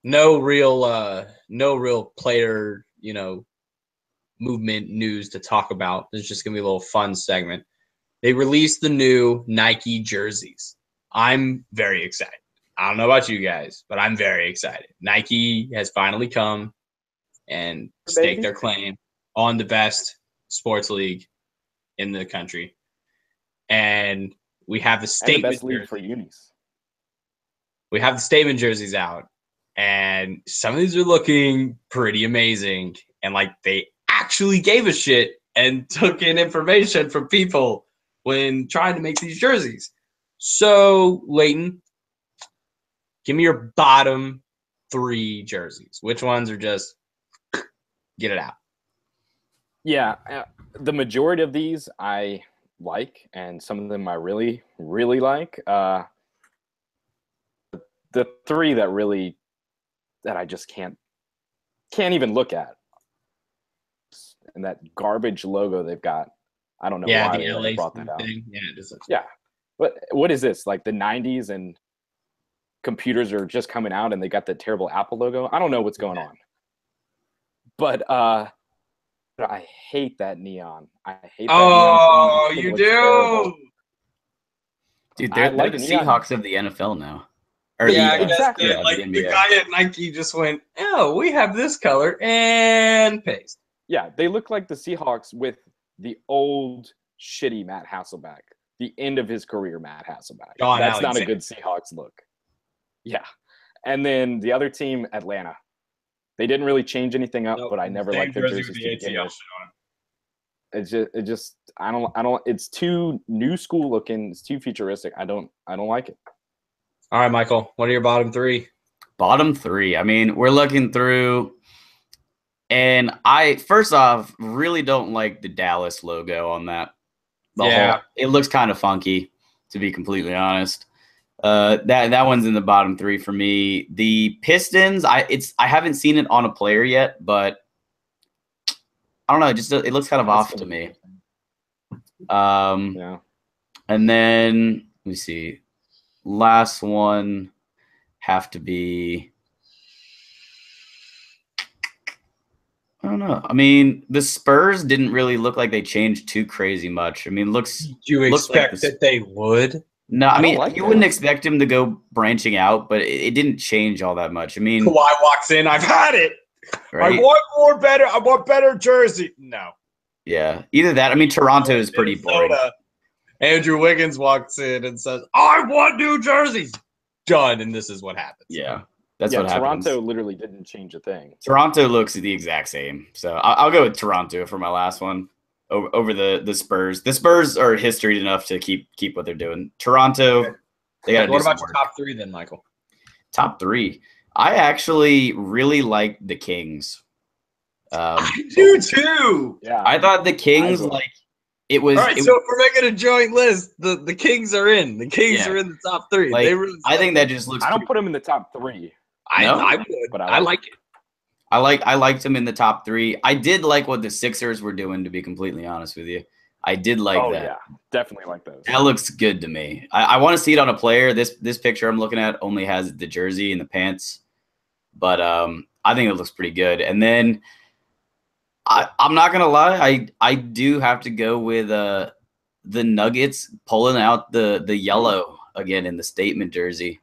No real player, movement news to talk about. There's just gonna be a little fun segment. They released the new Nike jerseys. I'm very excited. I don't know about you guys, but I'm very excited. Nike has finally come and staked their claim on the best sports league in the country. And we have the statement. And the best league for unis. We have the statement jerseys out. And some of these are looking pretty amazing. And they actually gave a shit and took in information from people when trying to make these jerseys. So, Layton, give me your bottom 3 jerseys. Which ones are just get it out? Yeah, the majority of these I like, and some of them I really, really like. The 3 that I just can't even look at, and that garbage logo they've got. I don't know why they brought that out. Yeah, it is. Yeah, but what is this? Like the 90s, and computers are just coming out, and they got the terrible Apple logo. I don't know what's going on, but I hate that neon. I hate that neon. Oh, you do? Terrible. Dude, they're the Seahawks of the NFL now. Yeah, exactly. Yeah, the guy at Nike just went, oh, we have this color, and paste. Yeah, they look like the Seahawks with the old, shitty Matt Hasselbeck. The end of his career, Matt Hasselbeck. That's not a good Seahawks look. Yeah. And then the other team, Atlanta. They didn't really change anything up, but I never liked their jerseys to begin with. I don't. It's too new school looking. It's too futuristic. I don't like it. All right, Michael. What are your bottom 3? Bottom 3. We're looking through, and I first off really don't like the Dallas logo on that. It looks kind of funky, to be completely honest. That one's in the bottom 3 for me. The Pistons, I haven't seen it on a player yet, but I don't know. It looks kind of off to me. Yeah. And then let me see. Last one have to be. I don't know. The Spurs didn't really look like they changed too crazy much. Do you expect that they would? No, you wouldn't expect him to go branching out, but it didn't change all that much. Kawhi walks in, I've had it. Right? I want better jersey. No. Yeah, either that. Toronto is pretty boring. Andrew Wiggins walks in and says, I want new jerseys. Done, and this is what happens. Yeah, that's what happens. Toronto literally didn't change a thing. Toronto looks the exact same. So I'll go with Toronto for my last one. Over the Spurs. The Spurs are historied enough to keep what they're doing. Toronto, they got to do What about your top 3 then, Michael? Top 3. I actually really like the Kings. I do too. Yeah, I thought the Kings it was. All right, so if we're making a joint list, the Kings are in. The Kings are in the top 3. I think that just looks. I don't put them in the top 3. I would, but I like it. I liked him in the top 3. I did like what the Sixers were doing, to be completely honest with you. I did like that. Yeah, definitely like those. That looks good to me. I want to see it on a player. This picture I'm looking at only has the jersey and the pants, but I think it looks pretty good. And then I'm not gonna lie, I do have to go with the Nuggets pulling out the yellow again in the statement jersey.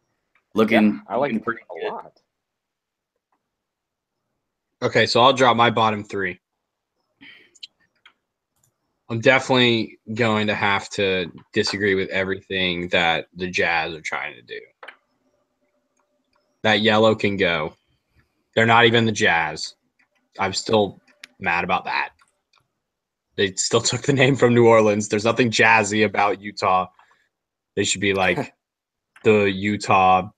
I like it pretty a lot. Okay, so I'll drop my bottom 3. I'm definitely going to have to disagree with everything that the Jazz are trying to do. That yellow can go. They're not even the Jazz. I'm still mad about that. They still took the name from New Orleans. There's nothing jazzy about Utah. They should be like the Utah.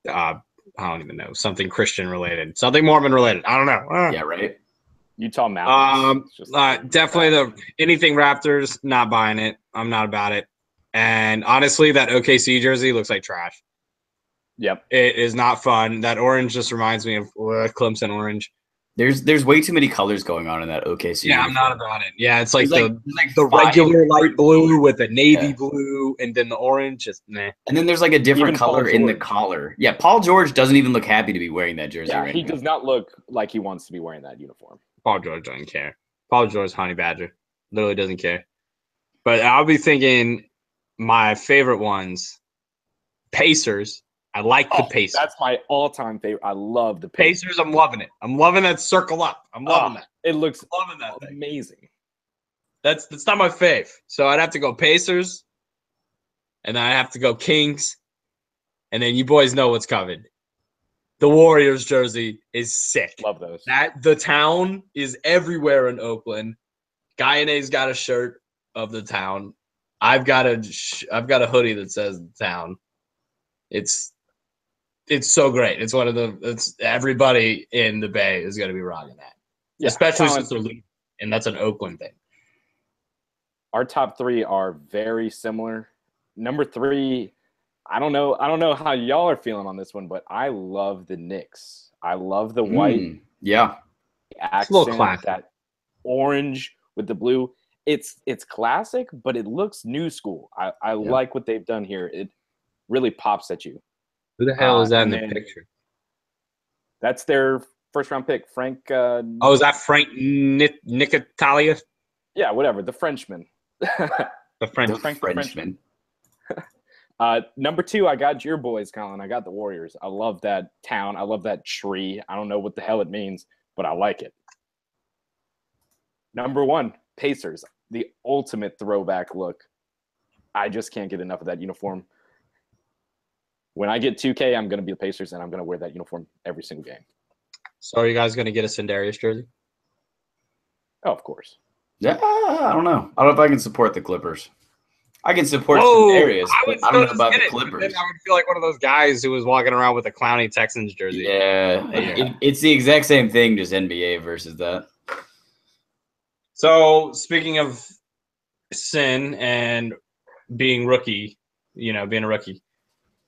I don't even know, something Christian related, something Mormon related. I don't know. Yeah, right. Utah Mountains. Definitely anything Raptors. Not buying it. I'm not about it. And honestly, that OKC jersey looks like trash. Yep. It is not fun. That orange just reminds me of Clemson orange. There's way too many colors going on in that OKC. Yeah, uniform. I'm not about it. Yeah, it's like There's the five regular light blue with the navy blue, and then the orange. Just meh. And then there's like a different Even color Paul in the George. collar. Yeah, Paul George doesn't even look happy to be wearing that jersey. Yeah, right he now. does not look like he wants to be wearing that uniform. Paul George doesn't care. Paul George, honey badger, literally doesn't care. But I'll be thinking my favorite ones, Pacers. I like the Pacers. That's my all-time favorite. I love the Pacers. I'm loving it. I'm loving that circle up. I'm loving that. It looks loving that thing. amazing. That's not my fave. So I'd have to go Pacers, and then I have to go Kings, and then you boys know what's coming. The Warriors jersey is sick. Love those. The town is everywhere in Oakland. Guyane's got a shirt of the town. I've got a hoodie that says the town. It's so great. It's everybody in the Bay is going to be rocking that, especially since they're leaving, and that's an Oakland thing. Our top three are very similar. Number 3, I don't know how y'all are feeling on this one, but I love the Knicks. I love the white. Yeah, accent, that orange with the blue. It's classic, but it looks new school. I like what they've done here. It really pops at you. Who the hell is that in the picture? That's their first round pick, Frank. Is that Frank Nicatalia? Yeah, whatever. The Frenchman. The Frenchman. Number 2, I got your boys, Colin. I got the Warriors. I love that town. I love that tree. I don't know what the hell it means, but I like it. Number 1, Pacers. The ultimate throwback look. I just can't get enough of that uniform. When I get 2K, I'm going to be the Pacers, and I'm going to wear that uniform every single game. So are you guys going to get a Sindarius jersey? Oh, of course. Yeah, I don't know. I don't know if I can support the Clippers. I can support some areas, but I don't know about the Clippers. Then I would feel like one of those guys who was walking around with a clowny Texans jersey. Yeah, it's the exact same thing, just NBA versus that. So speaking of sin and being rookie, being a rookie,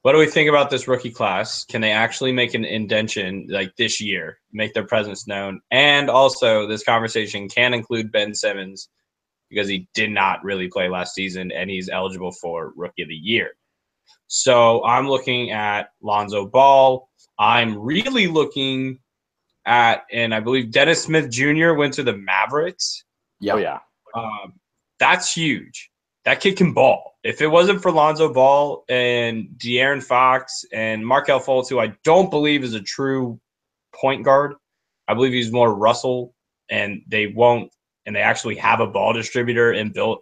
what do we think about this rookie class? Can they actually make an indention like this year, make their presence known? And also, this conversation can include Ben Simmons because he did not really play last season and he's eligible for Rookie of the Year. So I'm looking at Lonzo Ball. I'm really looking at, and I believe Dennis Smith Jr. went to the Mavericks. Yeah. Oh, yeah. That's huge. That kid can ball. If it wasn't for Lonzo Ball and De'Aaron Fox and Markelle Fultz, who I don't believe is a true point guard, I believe he's more Russell, and they actually have a ball distributor in Bill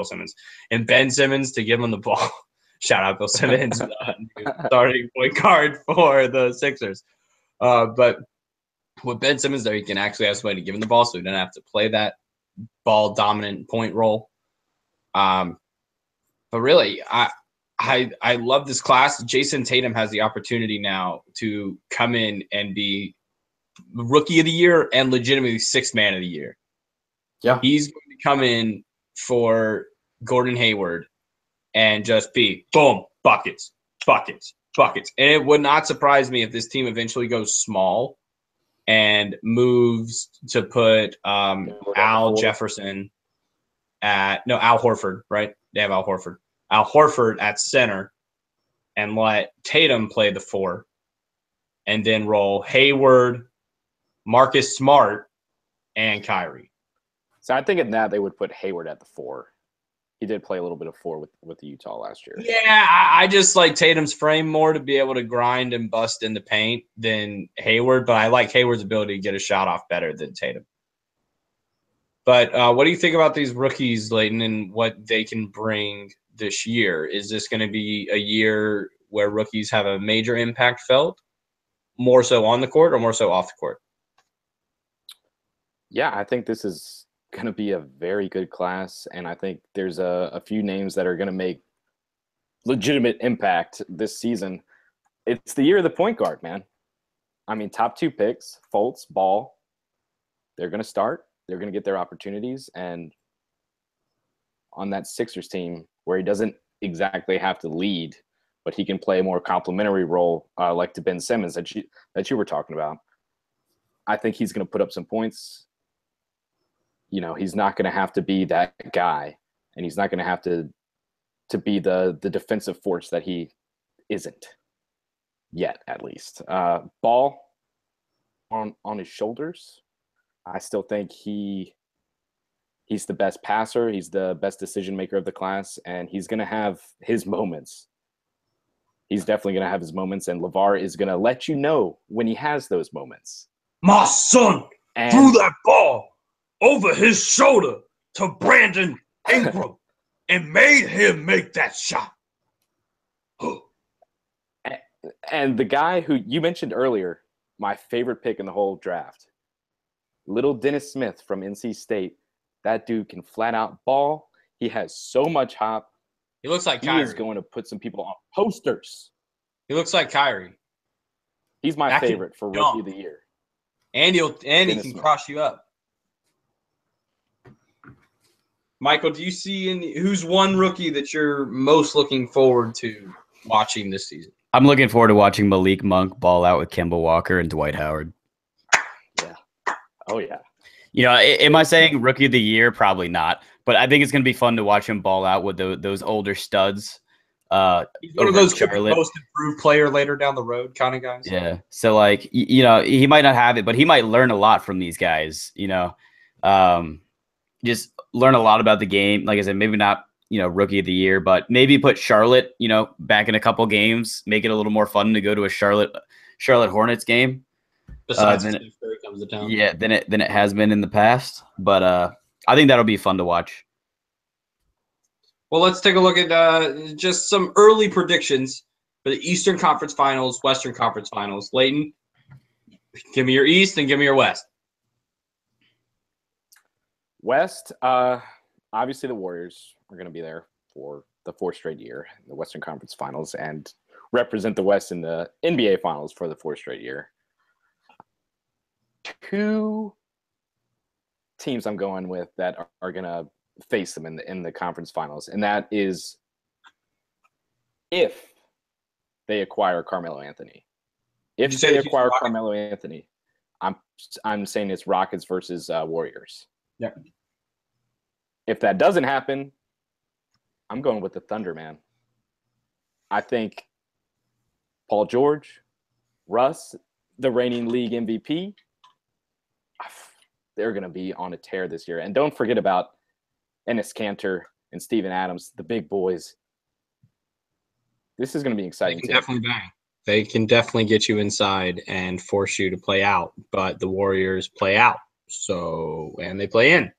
Simmons and Ben Simmons to give him the ball. Shout out Bill Simmons, starting point guard for the Sixers. But with Ben Simmons there, he can actually have somebody to give him the ball, so he doesn't have to play that ball dominant point role. But really, I love this class. Jason Tatum has the opportunity now to come in and be Rookie of the Year and legitimately Sixth Man of the Year. Yeah, he's going to come in for Gordon Hayward and just be boom, buckets. And it would not surprise me if this team eventually goes small and moves to put Al Jefferson Al Horford, right? They have Al Horford. Al Horford at center and let Tatum play the 4 and then roll Hayward, Marcus Smart, and Kyrie. So I think in that they would put Hayward at the 4. He did play a little bit of 4 with the Utah last year. Yeah, I just like Tatum's frame more to be able to grind and bust in the paint than Hayward, but I like Hayward's ability to get a shot off better than Tatum. But what do you think about these rookies, Layton, and what they can bring this year? Is this going to be a year where rookies have a major impact felt, more so on the court or more so off the court? Yeah, I think this is going to be a very good class, and I think there's a few names that are going to make legitimate impact this season. It's the year of the point guard, man. I mean, top 2 picks, Fultz, Ball, they're going to start. They're going to get their opportunities, and on that Sixers team where he doesn't exactly have to lead, but he can play a more complementary role, like to Ben Simmons that you were talking about. I think he's going to put up some points. You know, he's not going to have to be that guy, and he's not going to have to be the defensive force that he isn't yet, at least. Ball on his shoulders. I still think he's the best passer. He's the best decision maker of the class, and he's going to have his moments. He's definitely going to have his moments, and LeVar is going to let you know when he has those moments. My son threw that ball over his shoulder to Brandon Ingram and made him make that shot. And the guy who you mentioned earlier, my favorite pick in the whole draft, little Dennis Smith from NC State. That dude can flat out ball. He has so much hop. He looks like Kyrie. He is going to put some people on posters. He looks like Kyrie. He's my favorite for Rookie of the Year. And he can cross you up. Michael, do you see who's one rookie that you're most looking forward to watching this season? I'm looking forward to watching Malik Monk ball out with Kemba Walker and Dwight Howard. Yeah. Oh, yeah. You know, am I saying Rookie of the Year? Probably not. But I think it's going to be fun to watch him ball out with those older studs. He's one of those most improved player later down the road kind of guys. Yeah. So, like, you know, he might not have it, but he might learn a lot from these guys, you know. Just learn a lot about the game. Like I said, maybe not, you know, Rookie of the Year, but maybe put Charlotte, you know, back in a couple games, make it a little more fun to go to a Charlotte Hornets game. Besides, than it comes to town. Yeah, than it has been in the past. But I think that'll be fun to watch. Well, let's take a look at just some early predictions for the Eastern Conference Finals, Western Conference Finals. Layton, give me your East and give me your West. West, obviously the Warriors are going to be there for the 4th straight year in the Western Conference Finals and represent the West in the NBA Finals for the 4th straight year. 2 teams I'm going with that are going to face them in the conference finals, and that is if they acquire Carmelo Anthony. If they acquire Carmelo Anthony, I'm saying it's Rockets versus Warriors. Yeah. If that doesn't happen, I'm going with the Thunder, man. I think Paul George, Russ, the reigning league MVP, they're going to be on a tear this year. And don't forget about Enes Kanter and Steven Adams, the big boys. This is going to be exciting. They can definitely bang. They can definitely get you inside and force you to play out. But the Warriors play out, and they play in.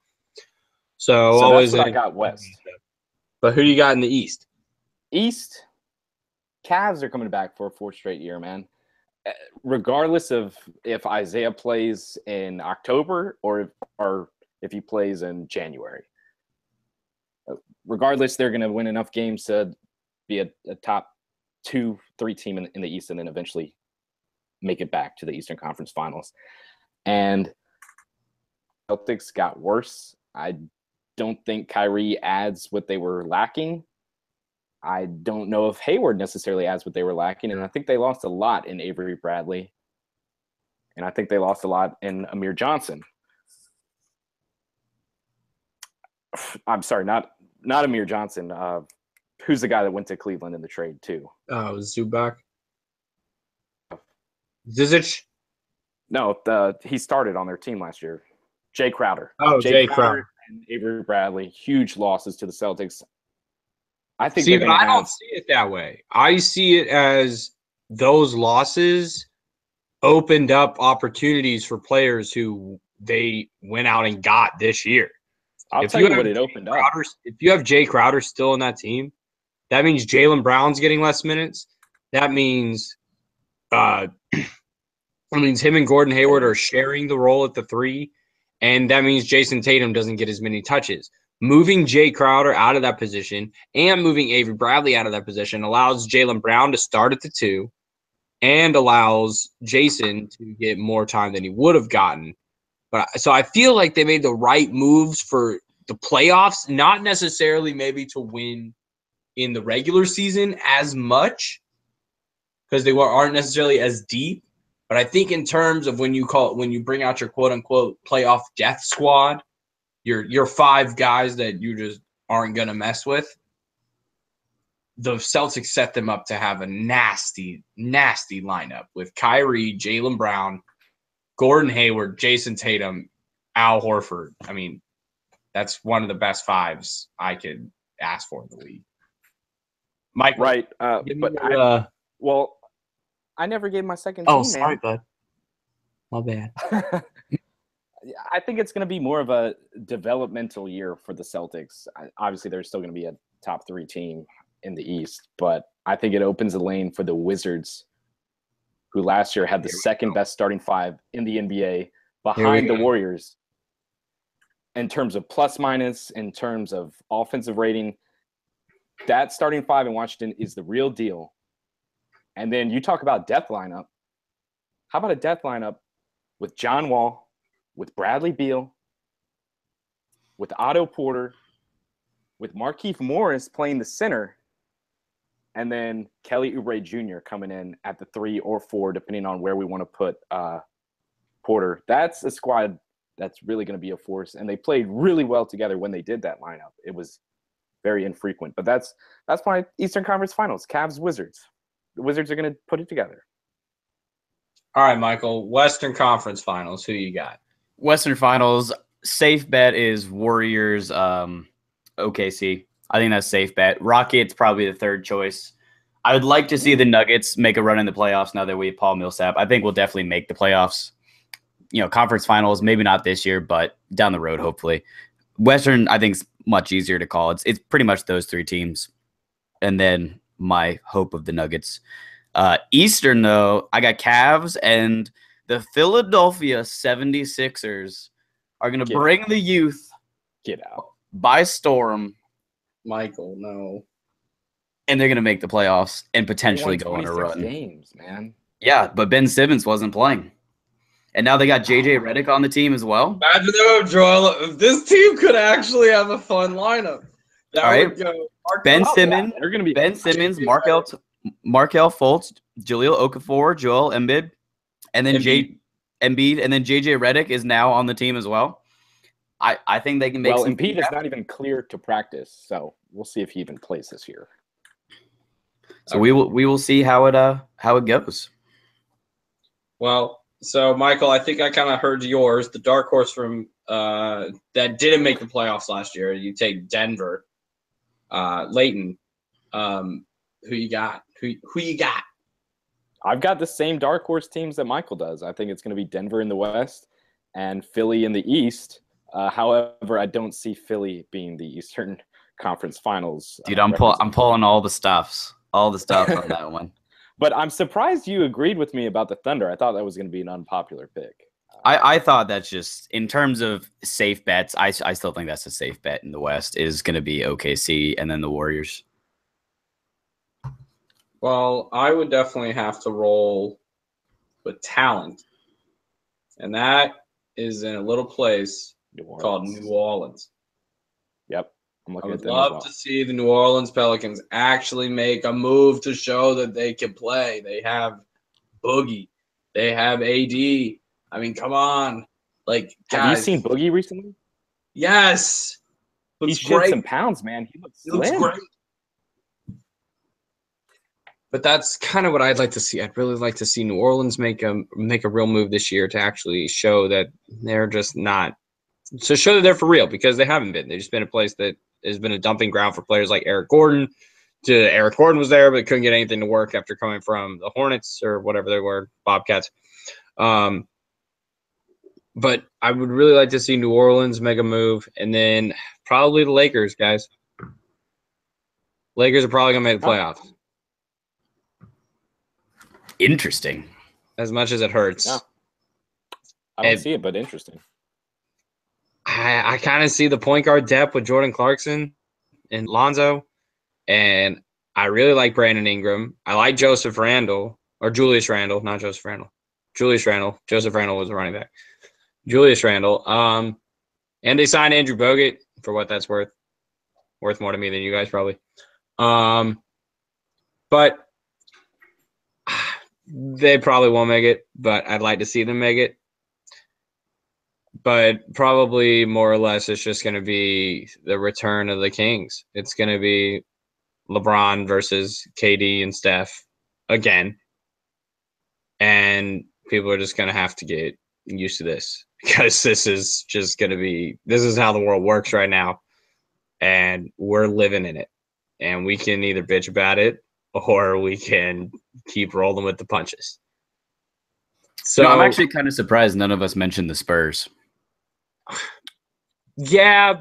So always that's what I got West. But who do you got in the East? East, Cavs are coming back for a 4th straight year, man. Regardless of if Isaiah plays in October or if he plays in January. Regardless, they're going to win enough games to be a top 2-3 team in the East and then eventually make it back to the Eastern Conference Finals. And Celtics got worse. I don't think Kyrie adds what they were lacking. I don't know if Hayward necessarily adds what they were lacking. And I think they lost a lot in Avery Bradley. And I think they lost a lot in Amir Johnson. I'm sorry, not Amir Johnson. Who's the guy that went to Cleveland in the trade too? Zubac. Zizic? No, he started on their team last year. Jay Crowder. Oh, Jay Crowder. And Avery Bradley. Huge losses to the Celtics. I think. See, but I don't see it that way. I see it as those losses opened up opportunities for players who they went out and got this year. I'll tell you what it opened up. If you have Jay Crowder still in that team, that means Jaylen Brown's getting less minutes. That means him and Gordon Hayward are sharing the role at the 3. And that means Jason Tatum doesn't get as many touches. Moving Jay Crowder out of that position and moving Avery Bradley out of that position allows Jaylen Brown to start at the 2 and allows Jason to get more time than he would have gotten. So I feel like they made the right moves for the playoffs, not necessarily maybe to win in the regular season as much because they aren't necessarily as deep. But I think in terms of when you bring out your quote unquote playoff death squad, your 5 guys that you just aren't gonna mess with, the Celtics set them up to have a nasty, nasty lineup with Kyrie, Jaylen Brown, Gordon Hayward, Jason Tatum, Al Horford. I mean, that's one of the best 5s I could ask for in the league. Mike, right? Well, I never gave my second team. Oh, sorry, bud. My bad. I think it's going to be more of a developmental year for the Celtics. Obviously, they're still going to be a top 3 team in the East, but I think it opens the lane for the Wizards, who last year had the second best starting 5 in the NBA behind the Warriors in terms of plus minus, in terms of offensive rating. That starting 5 in Washington is the real deal. And then you talk about death lineup. How about a death lineup with John Wall, with Bradley Beal, with Otto Porter, with Markieff Morris playing the center, and then Kelly Oubre Jr. coming in at the 3 or 4, depending on where we want to put Porter. That's a squad that's really going to be a force, and they played really well together when they did that lineup. It was very infrequent, but that's my Eastern Conference Finals. Cavs, Wizards. The Wizards are going to put it together. All right, Michael. Western Conference Finals. Who you got? Western Finals. Safe bet is Warriors, OKC. I think that's safe bet. Rockets probably the 3rd choice. I would like to see the Nuggets make a run in the playoffs now that we have Paul Millsap. I think we'll definitely make the playoffs. Conference Finals, maybe not this year, but down the road, hopefully. Western, I think, is much easier to call. It's pretty much those 3 teams. And then my hope of the Nuggets. Eastern, though, I got Cavs, and the Philadelphia 76ers are going to bring the youth by storm. Michael, no. And they're going to make the playoffs and potentially go on a run. Games, man. Yeah, but Ben Simmons wasn't playing. And now they got JJ Redick on the team as well. Imagine though, Joel, if this team could actually have a fun lineup. That would go. Ben Simmons, Markel Fultz, Jahlil Okafor, Joel Embiid, and then Embiid, and then JJ Redick is now on the team as well. I think they can make. Well, Embiid is not even clear to practice, so we'll see if he even plays this year. So we will see how it goes. Well, so Michael, I think I kind of heard yours. The dark horse from that didn't make the playoffs last year. You take Denver, Layton. Who you got? Who you got? I've got the same dark horse teams that Michael does. I think it's going to be Denver in the West and Philly in the East. However, I don't see Philly being the Eastern Conference Finals. Dude, I'm pulling all the stuff on that one. But I'm surprised you agreed with me about the Thunder. I thought that was going to be an unpopular pick. I thought that's just in terms of safe bets. I still think that's a safe bet in the West is going to be OKC and then the Warriors. Well, I would definitely have to roll with talent, and that is in a little place called New Orleans. Yep. I would love to see the New Orleans Pelicans actually make a move to show that they can play. They have Boogie. They have AD. I mean, come on. Like, guys. Have you seen Boogie recently? Yes. He shed some pounds, man. He looks great. But that's kind of what I'd like to see. I'd really like to see New Orleans make a real move this year to actually show that they're just not – to show that they're for real because they haven't been. They've just been a place that has been a dumping ground for players like Eric Gordon. Eric Gordon was there but couldn't get anything to work after coming from the Hornets or whatever they were, Bobcats. But I would really like to see New Orleans make a move, and then probably the Lakers, guys. Lakers are probably going to make the playoffs. Interesting. As much as it hurts. Yeah. I don't see it, but interesting. I kind of see the point guard depth with Jordan Clarkson and Lonzo, and I really like Brandon Ingram. I like Joseph Randle or Julius Randle, not Joseph Randle. Julius Randle. Joseph Randle was a running back. Julius Randle. And they signed Andrew Bogut for what that's worth. Worth more to me than you guys probably. But they probably won't make it, but I'd like to see them make it. But probably more or less it's just going to be the return of the Kings. It's going to be LeBron versus KD and Steph again. And people are just going to have to get used to this because this is how the world works right now. And we're living in it. And we can either bitch about it or we can keep rolling with the punches. So I'm actually kind of surprised none of us mentioned the Spurs. Yeah,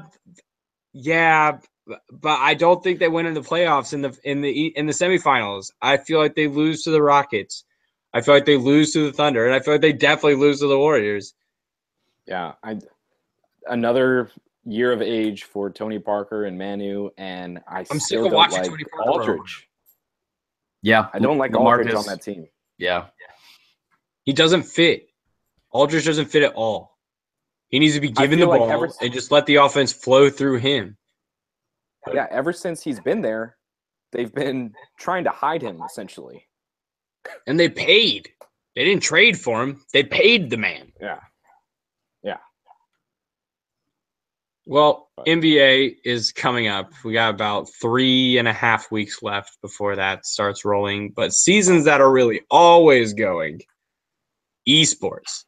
but I don't think they win in the playoffs in the semifinals. I feel like they lose to the Rockets. I feel like they lose to the Thunder, and I feel like they definitely lose to the Warriors. Yeah, another year of age for Tony Parker and Manu, and I'm still sick of don't watching like Tony Parker. Aldridge. Yeah, I don't like Aldridge on that team. Yeah, he doesn't fit. Aldridge doesn't fit at all. He needs to be given the ball and just let the offense flow through him. Yeah, ever since he's been there, they've been trying to hide him, essentially. And they paid. They didn't trade for him. They paid the man. Yeah. Well, NBA is coming up. We got about 3.5 weeks left before that starts rolling. But seasons that are really always going, eSports.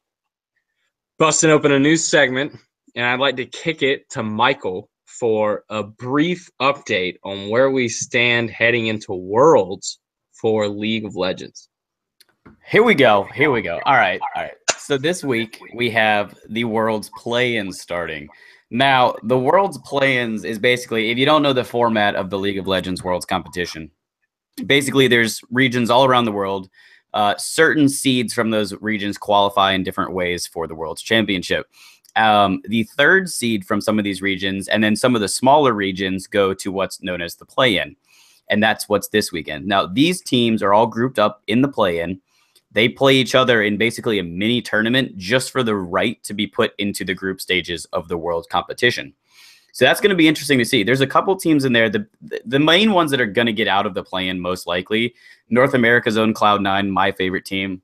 Busting open a new segment, and I'd like to kick it to Michael for a brief update on where we stand heading into Worlds for League of Legends. Here we go. All right. So this week we have the World's Play-In starting. Now, the World's Play-Ins is basically, if you don't know the format of the League of Legends Worlds competition, basically there's regions all around the world. Certain seeds from those regions qualify in different ways for the World's Championship. The third seed from some of these regions and then some of the smaller regions go to what's known as the play-in. And that's what's this weekend. Now, these teams are all grouped up in the play-in. They play each other in basically a mini tournament just for the right to be put into the group stages of the world competition. So that's going to be interesting to see. There's a couple teams in there. The main ones that are going to get out of the play-in most likely, North America's own Cloud9, my favorite team.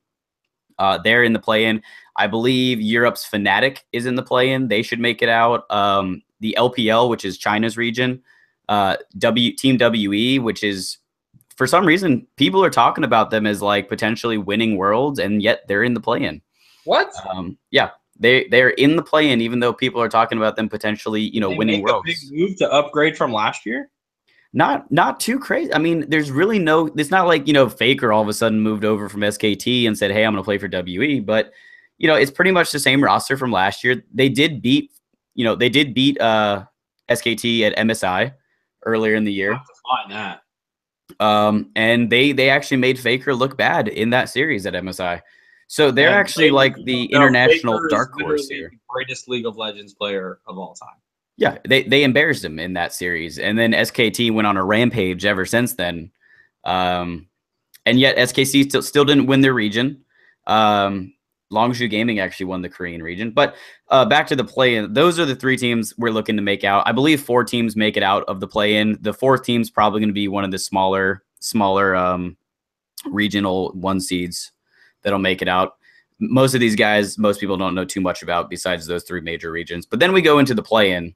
They're in the play-in. I believe Europe's Fnatic is in the play-in. They should make it out. The LPL, which is China's region. Team WE, which is, for some reason, people are talking about them as like potentially winning Worlds, and yet they're in the play-in. What? Yeah. They're in the play-in, even though people are talking about them potentially, winning Worlds. Big move to upgrade from last year. Not too crazy. I mean, there's really it's not like, Faker all of a sudden moved over from SKT and said, hey, I'm going to play for WE. But, it's pretty much the same roster from last year. They did beat SKT at MSI earlier in the year. And they actually made Faker look bad in that series at MSI. So they're actually like the international dark horse here. The greatest League of Legends player of all time. Yeah, they embarrassed him in that series. And then SKT went on a rampage ever since then. And yet SKC still didn't win their region. Longzhu Gaming actually won the Korean region. But back to the play-in, those are the three teams we're looking to make out. I believe 4 teams make it out of the play-in. The 4th team's probably going to be one of the smaller regional 1 seeds that'll make it out. Most of these guys, most people don't know too much about besides those 3 major regions. But then we go into the play-in,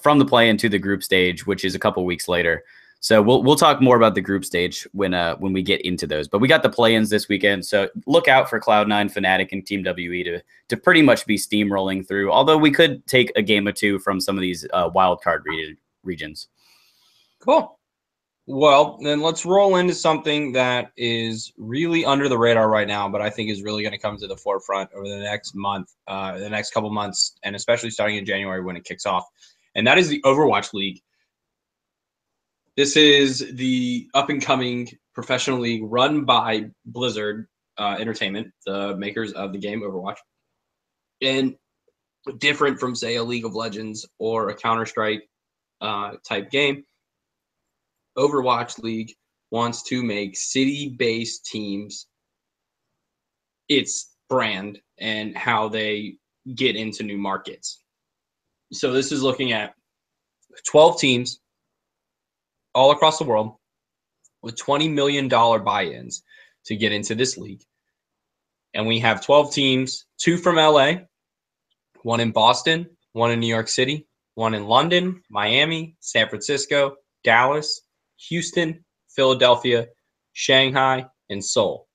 from the play-in to the group stage, which is a couple weeks later. So we'll talk more about the group stage when we get into those. But we got the play-ins this weekend, so look out for Cloud9, Fnatic, and Team WE to pretty much be steamrolling through. Although we could take a game or two from some of these wildcard regions. Cool. Well, then let's roll into something that is really under the radar right now, but I think is really going to come to the forefront over the next month, the next couple months, and especially starting in January when it kicks off. And that is the Overwatch League. This is the up-and-coming professional league run by Blizzard Entertainment, the makers of the game Overwatch. And different from, say, a League of Legends or a Counter-Strike type game. Overwatch League wants to make city-based teams its brand and how they get into new markets. So this is looking at 12 teams all across the world with $20 million buy-ins to get into this league. And we have 12 teams, 2 from LA, 1 in Boston, 1 in New York City, 1 in London, Miami, San Francisco, Dallas, Houston, Philadelphia, Shanghai, and Seoul.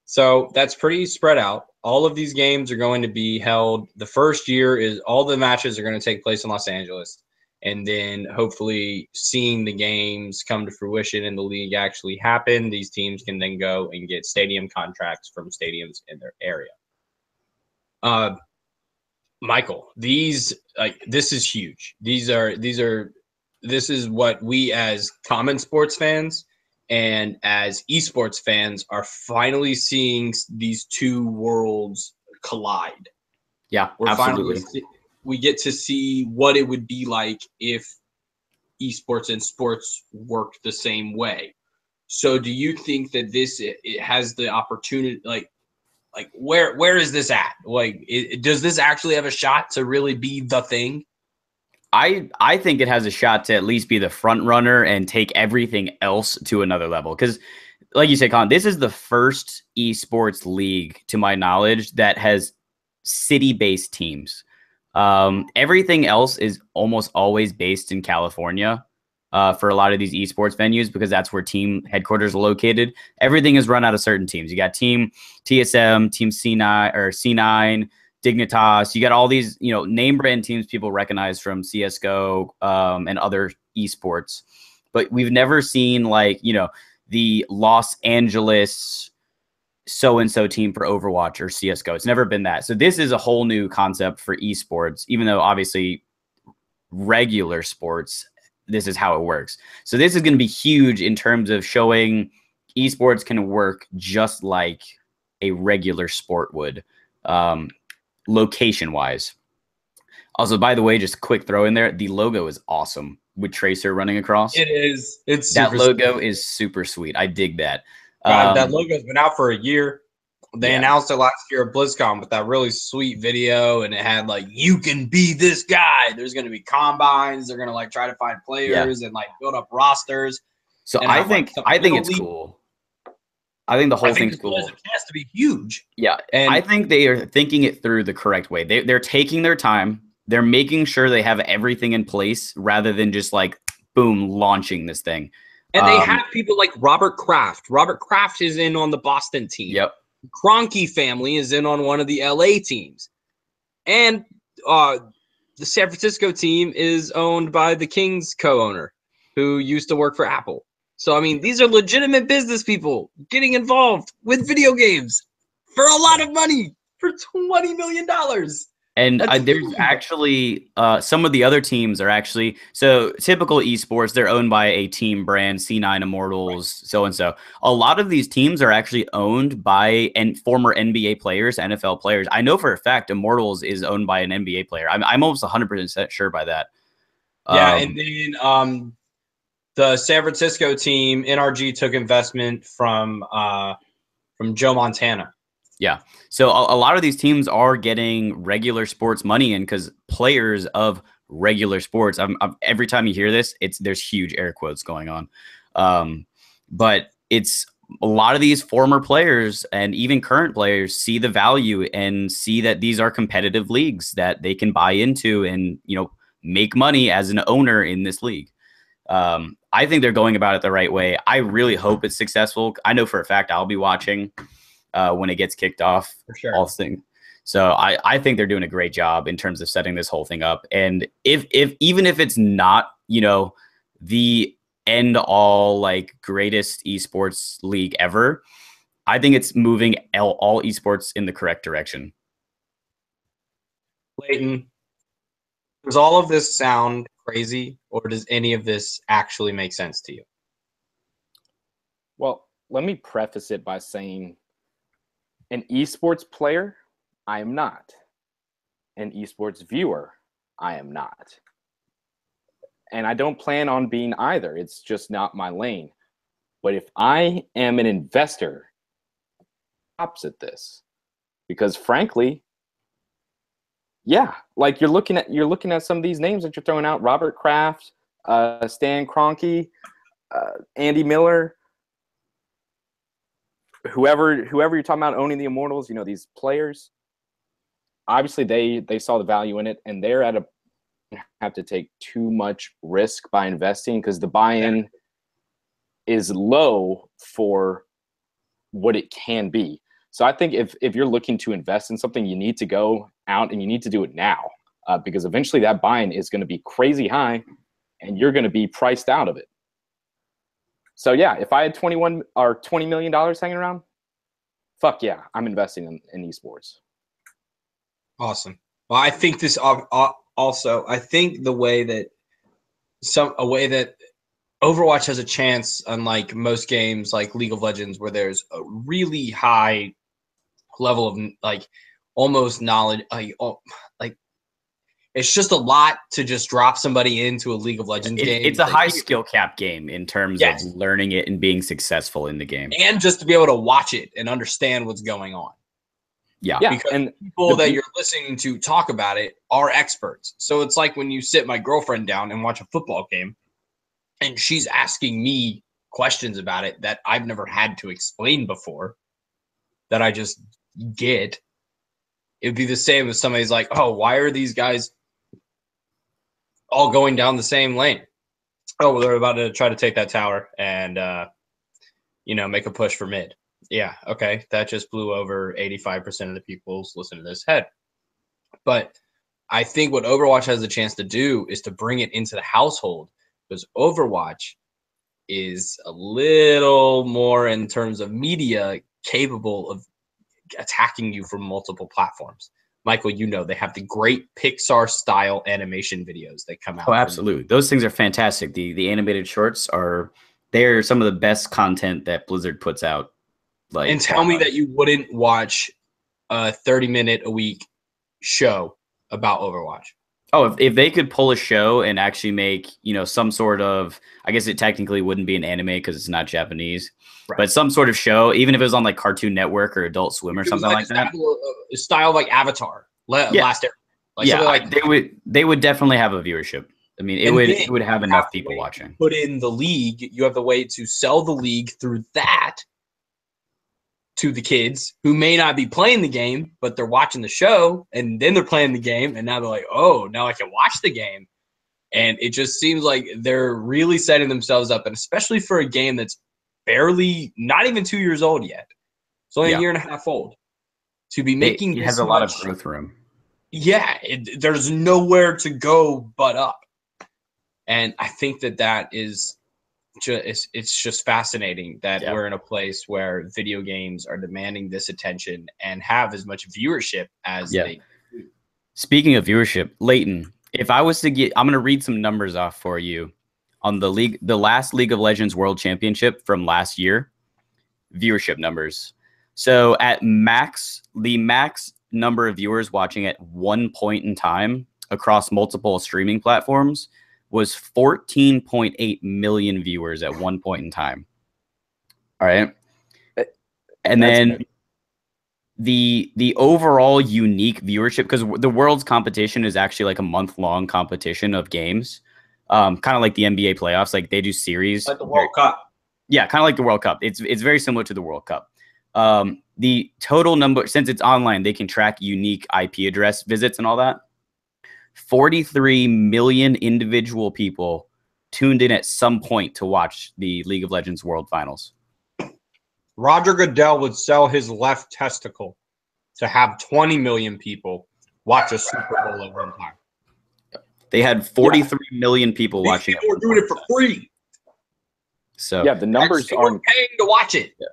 So that's pretty spread out. All of these games are going to be held. The first year is all the matches are going to take place in Los Angeles. And then hopefully seeing the games come to fruition and the league actually happen, these teams can then go and get stadium contracts from stadiums in their area. Michael, this is huge. This is what we as common sports fans and as esports fans are finally seeing these two worlds collide. Yeah, absolutely. We get to see what it would be like if esports and sports worked the same way. So do you think that it has the opportunity, like where is this at? Like, does this actually have a shot to really be the thing? I think it has a shot to at least be the front runner and take everything else to another level. Because, like you said, Colin, this is the first esports league, to my knowledge, that has city-based teams. Everything else is almost always based in California for a lot of these esports venues, because that's where team headquarters are located. Everything is run out of certain teams. You got Team TSM, Team C9 or C9, Dignitas. You got all these, name brand teams people recognize from CSGO and other esports. But we've never seen the Los Angeles so-and-so team for Overwatch or CSGO. It's never been that. So this is a whole new concept for esports, even though obviously regular sports, this is how it works. So this is going to be huge in terms of showing esports can work just like a regular sport would, location-wise. Also, by the way, just a quick throw in there, the logo is awesome with Tracer running across. It is. That logo is super sweet. I dig that. That logo's been out for a year. They announced it last year at BlizzCon with that really sweet video, and it had you can be this guy. There's going to be combines. They're going to try to find players and build up rosters. So I think it's cool. I think the whole thing's cool. It has to be huge. Yeah, and I think they are thinking it through the correct way. They're taking their time. They're making sure they have everything in place rather than just boom, launching this thing. And they have people like Robert Kraft. Robert Kraft is in on the Boston team. Yep. Kroenke family is in on one of the LA teams. And the San Francisco team is owned by the Kings co-owner who used to work for Apple. So, these are legitimate business people getting involved with video games for a lot of money, for $20 million. And there's actually some of the other teams are actually, so typical esports, they're owned by a team brand, C9 Immortals, so-and-so. A lot of these teams are actually owned by former NBA players, NFL players. I know for a fact Immortals is owned by an NBA player. I'm almost 100% sure by that. Yeah, and then the San Francisco team, NRG, took investment from Joe Montana. Yeah. So a lot of these teams are getting regular sports money in because players of regular sports, every time you hear this, there's huge air quotes going on. But it's a lot of these former players and even current players see the value and see that these are competitive leagues that they can buy into and, make money as an owner in this league. I think they're going about it the right way. I really hope it's successful. I know for a fact I'll be watching when it gets kicked off. For sure. All thing. So I think they're doing a great job in terms of setting this whole thing up. And even if it's not, the end all greatest esports league ever, I think it's moving all esports in the correct direction. Layton, does all of this sound crazy, or does any of this actually make sense to you? Well, let me preface it by saying an esports player, I am not. an esports viewer. I am not. And I don't plan on being either. It's just not my lane. But if I am an investor, opposite this, because frankly, yeah, like you're looking at some of these names that you're throwing out: Robert Kraft, Stan Kroenke, Andy Miller, whoever you're talking about owning the Immortals. You know, these players. Obviously, they saw the value in it, and they're at a have to take too much risk by investing because the buy-in is low for what it can be. So I think if you're looking to invest in something, you need to go out and you need to do it now because eventually that buy-in is going to be crazy high and you're going to be priced out of it. So yeah, if I had $20 million hanging around, fuck yeah, I'm investing in esports. Awesome. Well, I think this also, I think a way that Overwatch has a chance, unlike most games like League of Legends, where there's a really high level of like almost knowledge, like it's just a lot to just drop somebody into a League of Legends game. It's a high skill cap game in terms of learning it and being successful in the game, and just to be able to watch it and understand what's going on. Yeah, because and people that you're listening to talk about it are experts. So it's like when you sit my girlfriend down and watch a football game, and she's asking me questions about it that I've never had to explain before, that I just get. It'd be the same if somebody's like, "Oh, why are these guys all going down the same lane? Oh, well, they're about to try to take that tower and make a push for mid." Yeah, okay, that just blew over 85% of the people's listening to this head. But I think what Overwatch has a chance to do is to bring it into the household, because Overwatch is a little more in terms of media capable of attacking you from multiple platforms. Michael, they have the great Pixar-style animation videos that come out. Oh, absolutely. Those things are fantastic. The animated shorts they're some of the best content that Blizzard puts out. And tell me that you wouldn't watch a 30-minute a week show about Overwatch. Oh, if they could pull a show and actually make, some sort of, I guess it technically wouldn't be an anime because it's not Japanese, right, but some sort of show, even if it was on like Cartoon Network or Adult Swim or something like that. Style like Avatar, last era. They would definitely have a viewership. I mean, it would have enough people watching. Put in the league, you have the way to sell the league through that to the kids who may not be playing the game, but they're watching the show, and then they're playing the game, and now they're like, oh, now I can watch the game. And it just seems like they're really setting themselves up, and especially for a game that's barely, not even 2 years old yet. It's only a year and a half old. To be making it has a lot of growth room. Yeah, there's nowhere to go but up. And I think that is it's just fascinating that we're in a place where video games are demanding this attention and have as much viewership as they do. Speaking of viewership, Layton, if I was to I'm going to read some numbers off for you on the last League of Legends World Championship from last year, viewership numbers. So at the max number of viewers watching at one point in time across multiple streaming platforms was 14.8 million viewers at one point in time. All right. And then the overall unique viewership, because the world's competition is actually like a month-long competition of games, kind of like the NBA playoffs. Like they do series. Like the World Cup. Yeah, kind of like the World Cup. It's very similar to the World Cup. The total number, since it's online, they can track unique IP address visits and all that. 43 million individual people tuned in at some point to watch the League of Legends World Finals. Roger Goodell would sell his left testicle to have 20 million people watch a Super Bowl at one time. They had 43 million people watching. People were doing it for free. So yeah, the numbers are paying to watch it. Yeah.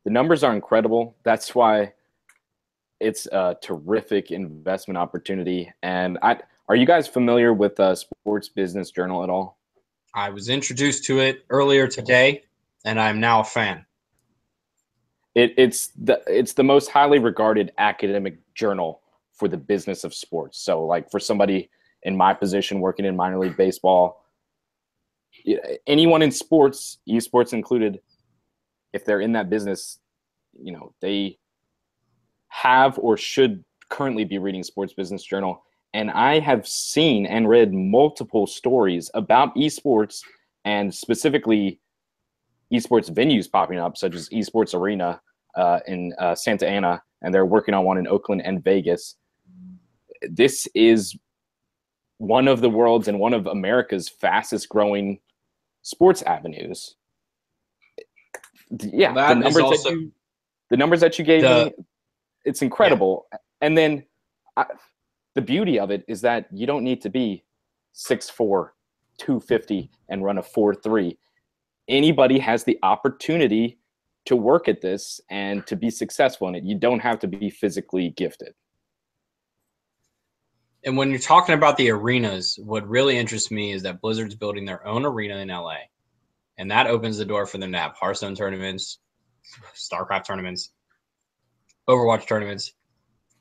The numbers are incredible. That's why it's a terrific investment opportunity. And are you guys familiar with Sports Business Journal at all? I was introduced to it earlier today, and I'm now a fan. It's the most highly regarded academic journal for the business of sports. So like for somebody in my position working in minor league baseball, anyone in sports, esports included, if they're in that business, you know, they have or should currently be reading Sports Business Journal. And I have seen and read multiple stories about esports, and specifically esports venues popping up, such as Esports Arena in Santa Ana, and they're working on one in Oakland and Vegas. This is one of the world's and one of America's fastest growing sports avenues. Yeah, That the numbers that you gave me, it's incredible. Yeah. And then the beauty of it is that you don't need to be 6'4", 250 and run a 4.3. Anybody has the opportunity to work at this and to be successful in it. You don't have to be physically gifted. And when you're talking about the arenas, what really interests me is that Blizzard's building their own arena in LA. And that opens the door for them to have Hearthstone tournaments, StarCraft tournaments, Overwatch tournaments,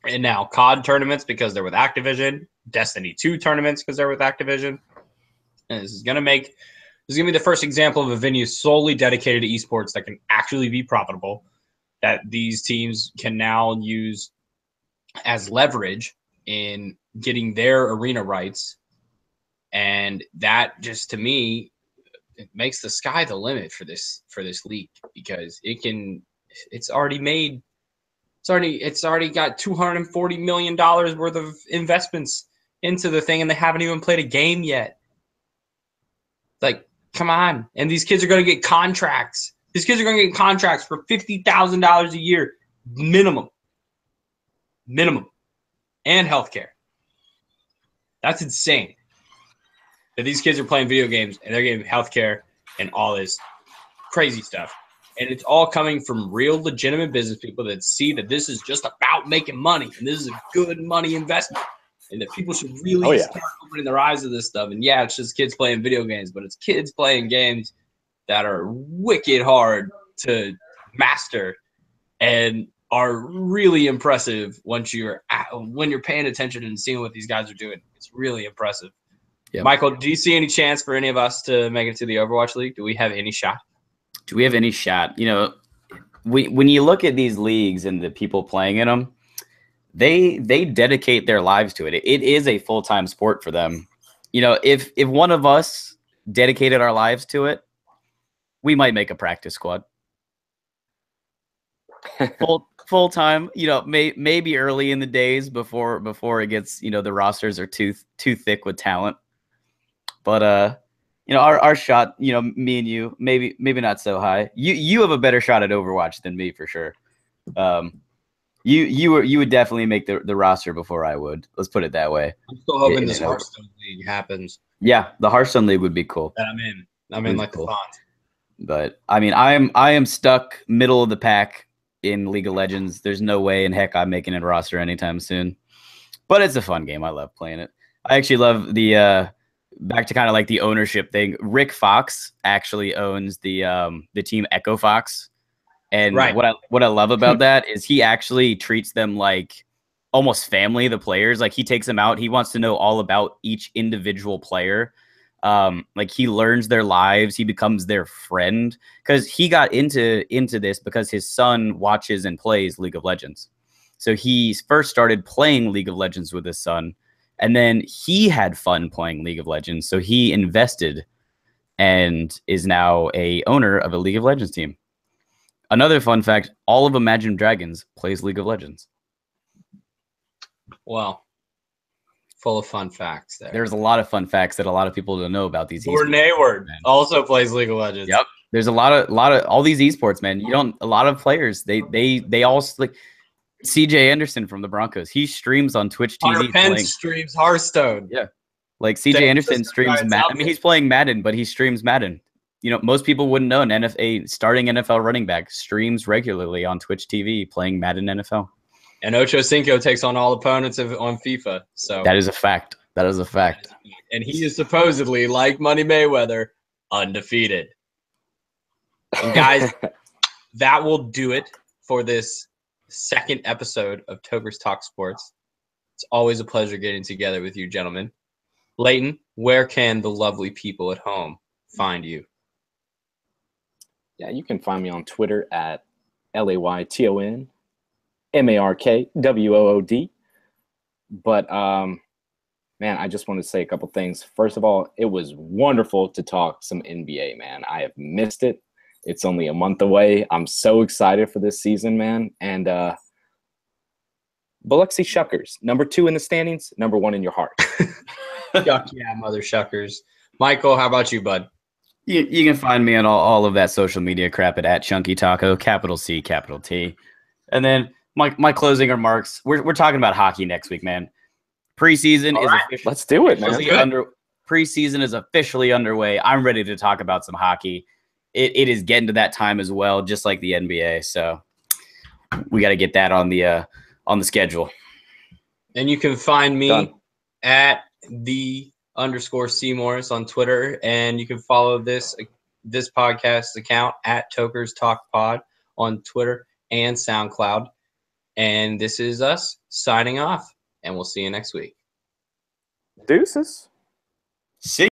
and now COD tournaments because they're with Activision, Destiny 2 tournaments because they're with Activision. And this is going to be the first example of a venue solely dedicated to esports that can actually be profitable, that these teams can now use as leverage in getting their arena rights. And that just, to me, it makes the sky the limit for this league, because it's already got $240 million worth of investments into the thing, and they haven't even played a game yet. Like, come on. And these kids are going to get contracts. These kids are going to get contracts for $50,000 a year minimum, and healthcare. That's insane. That these kids are playing video games and they're getting healthcare and all this crazy stuff. And it's all coming from real legitimate business people that see that this is just about making money and this is a good money investment, and that people should really start opening their eyes to this stuff. And yeah, it's just kids playing video games, but it's kids playing games that are wicked hard to master and are really impressive when you're paying attention and seeing what these guys are doing. It's really impressive. Yep. Michael, do you see any chance for any of us to make it to the Overwatch League? Do we have any shot? Do we have any shot? You know, when you look at these leagues and the people playing in them, they dedicate their lives to it. It is a full-time sport for them. You know, if one of us dedicated our lives to it, we might make a practice squad. Full time, you know, maybe early in the days before it gets, you know, the rosters are too thick with talent. But you know, our shot, you know, me and you, maybe not so high. You have a better shot at Overwatch than me for sure. You would definitely make the roster before I would. Let's put it that way. I'm still hoping this Hearthstone League happens. Yeah, the Hearthstone League would be cool. That I'm in like cool. The font. But I mean, I am stuck middle of the pack in League of Legends. There's no way in heck I'm making a roster anytime soon. But it's a fun game. I love playing it. I actually love the back to kind of like the ownership thing. Rick Fox actually owns the team Echo Fox. And what I love about that is he actually treats them like almost family, the players. Like he takes them out. He wants to know all about each individual player. Like he learns their lives. He becomes their friend, because he got into this because his son watches and plays League of Legends. So he first started playing League of Legends with his son, and then he had fun playing League of Legends. So he invested and is now a owner of a League of Legends team. Another fun fact, all of Imagine Dragons plays League of Legends. Wow. Full of fun facts there. There's a lot of fun facts that a lot of people don't know about these. Gordon Hayward also plays League of Legends. Yep. There's a lot of all these esports, man. A lot of players, they all, like CJ Anderson from the Broncos. He streams on Twitch TV. Penn streams Hearthstone. Yeah. Like CJ Anderson streams Madden. I mean, he's playing Madden, but he streams Madden. You know, most people wouldn't know a starting NFL running back streams regularly on Twitch TV playing Madden NFL. And Ocho Cinco takes on all opponents on FIFA. So that is a fact. That is a fact. And he is supposedly, like Money Mayweather, undefeated. And guys, that will do it for this second episode of Toger's Talk Sports. It's always a pleasure getting together with you, gentlemen. Layton, where can the lovely people at home find you? Yeah, you can find me on Twitter at LaytonMarkwood. But man, I just want to say a couple things. First of all, it was wonderful to talk some NBA, man. I have missed it. It's only a month away. I'm so excited for this season, man. And Biloxi Shuckers, number 2 in the standings, number 1 in your heart. Shuck, yeah, mother shuckers. Michael, how about you, bud? You can find me on all of that social media crap at Chunky Taco, capital C, capital T. And then my closing remarks. We're talking about hockey next week, man. Preseason is officially, let's do it, man. Preseason is officially underway. I'm ready to talk about some hockey. It is getting to that time as well, just like the NBA. So we got to get that on the schedule. And you can find me at _C on Twitter, and you can follow this podcast account at Tokers Talk Pod on Twitter and SoundCloud. And this is us signing off, and we'll see you next week. Deuces. See.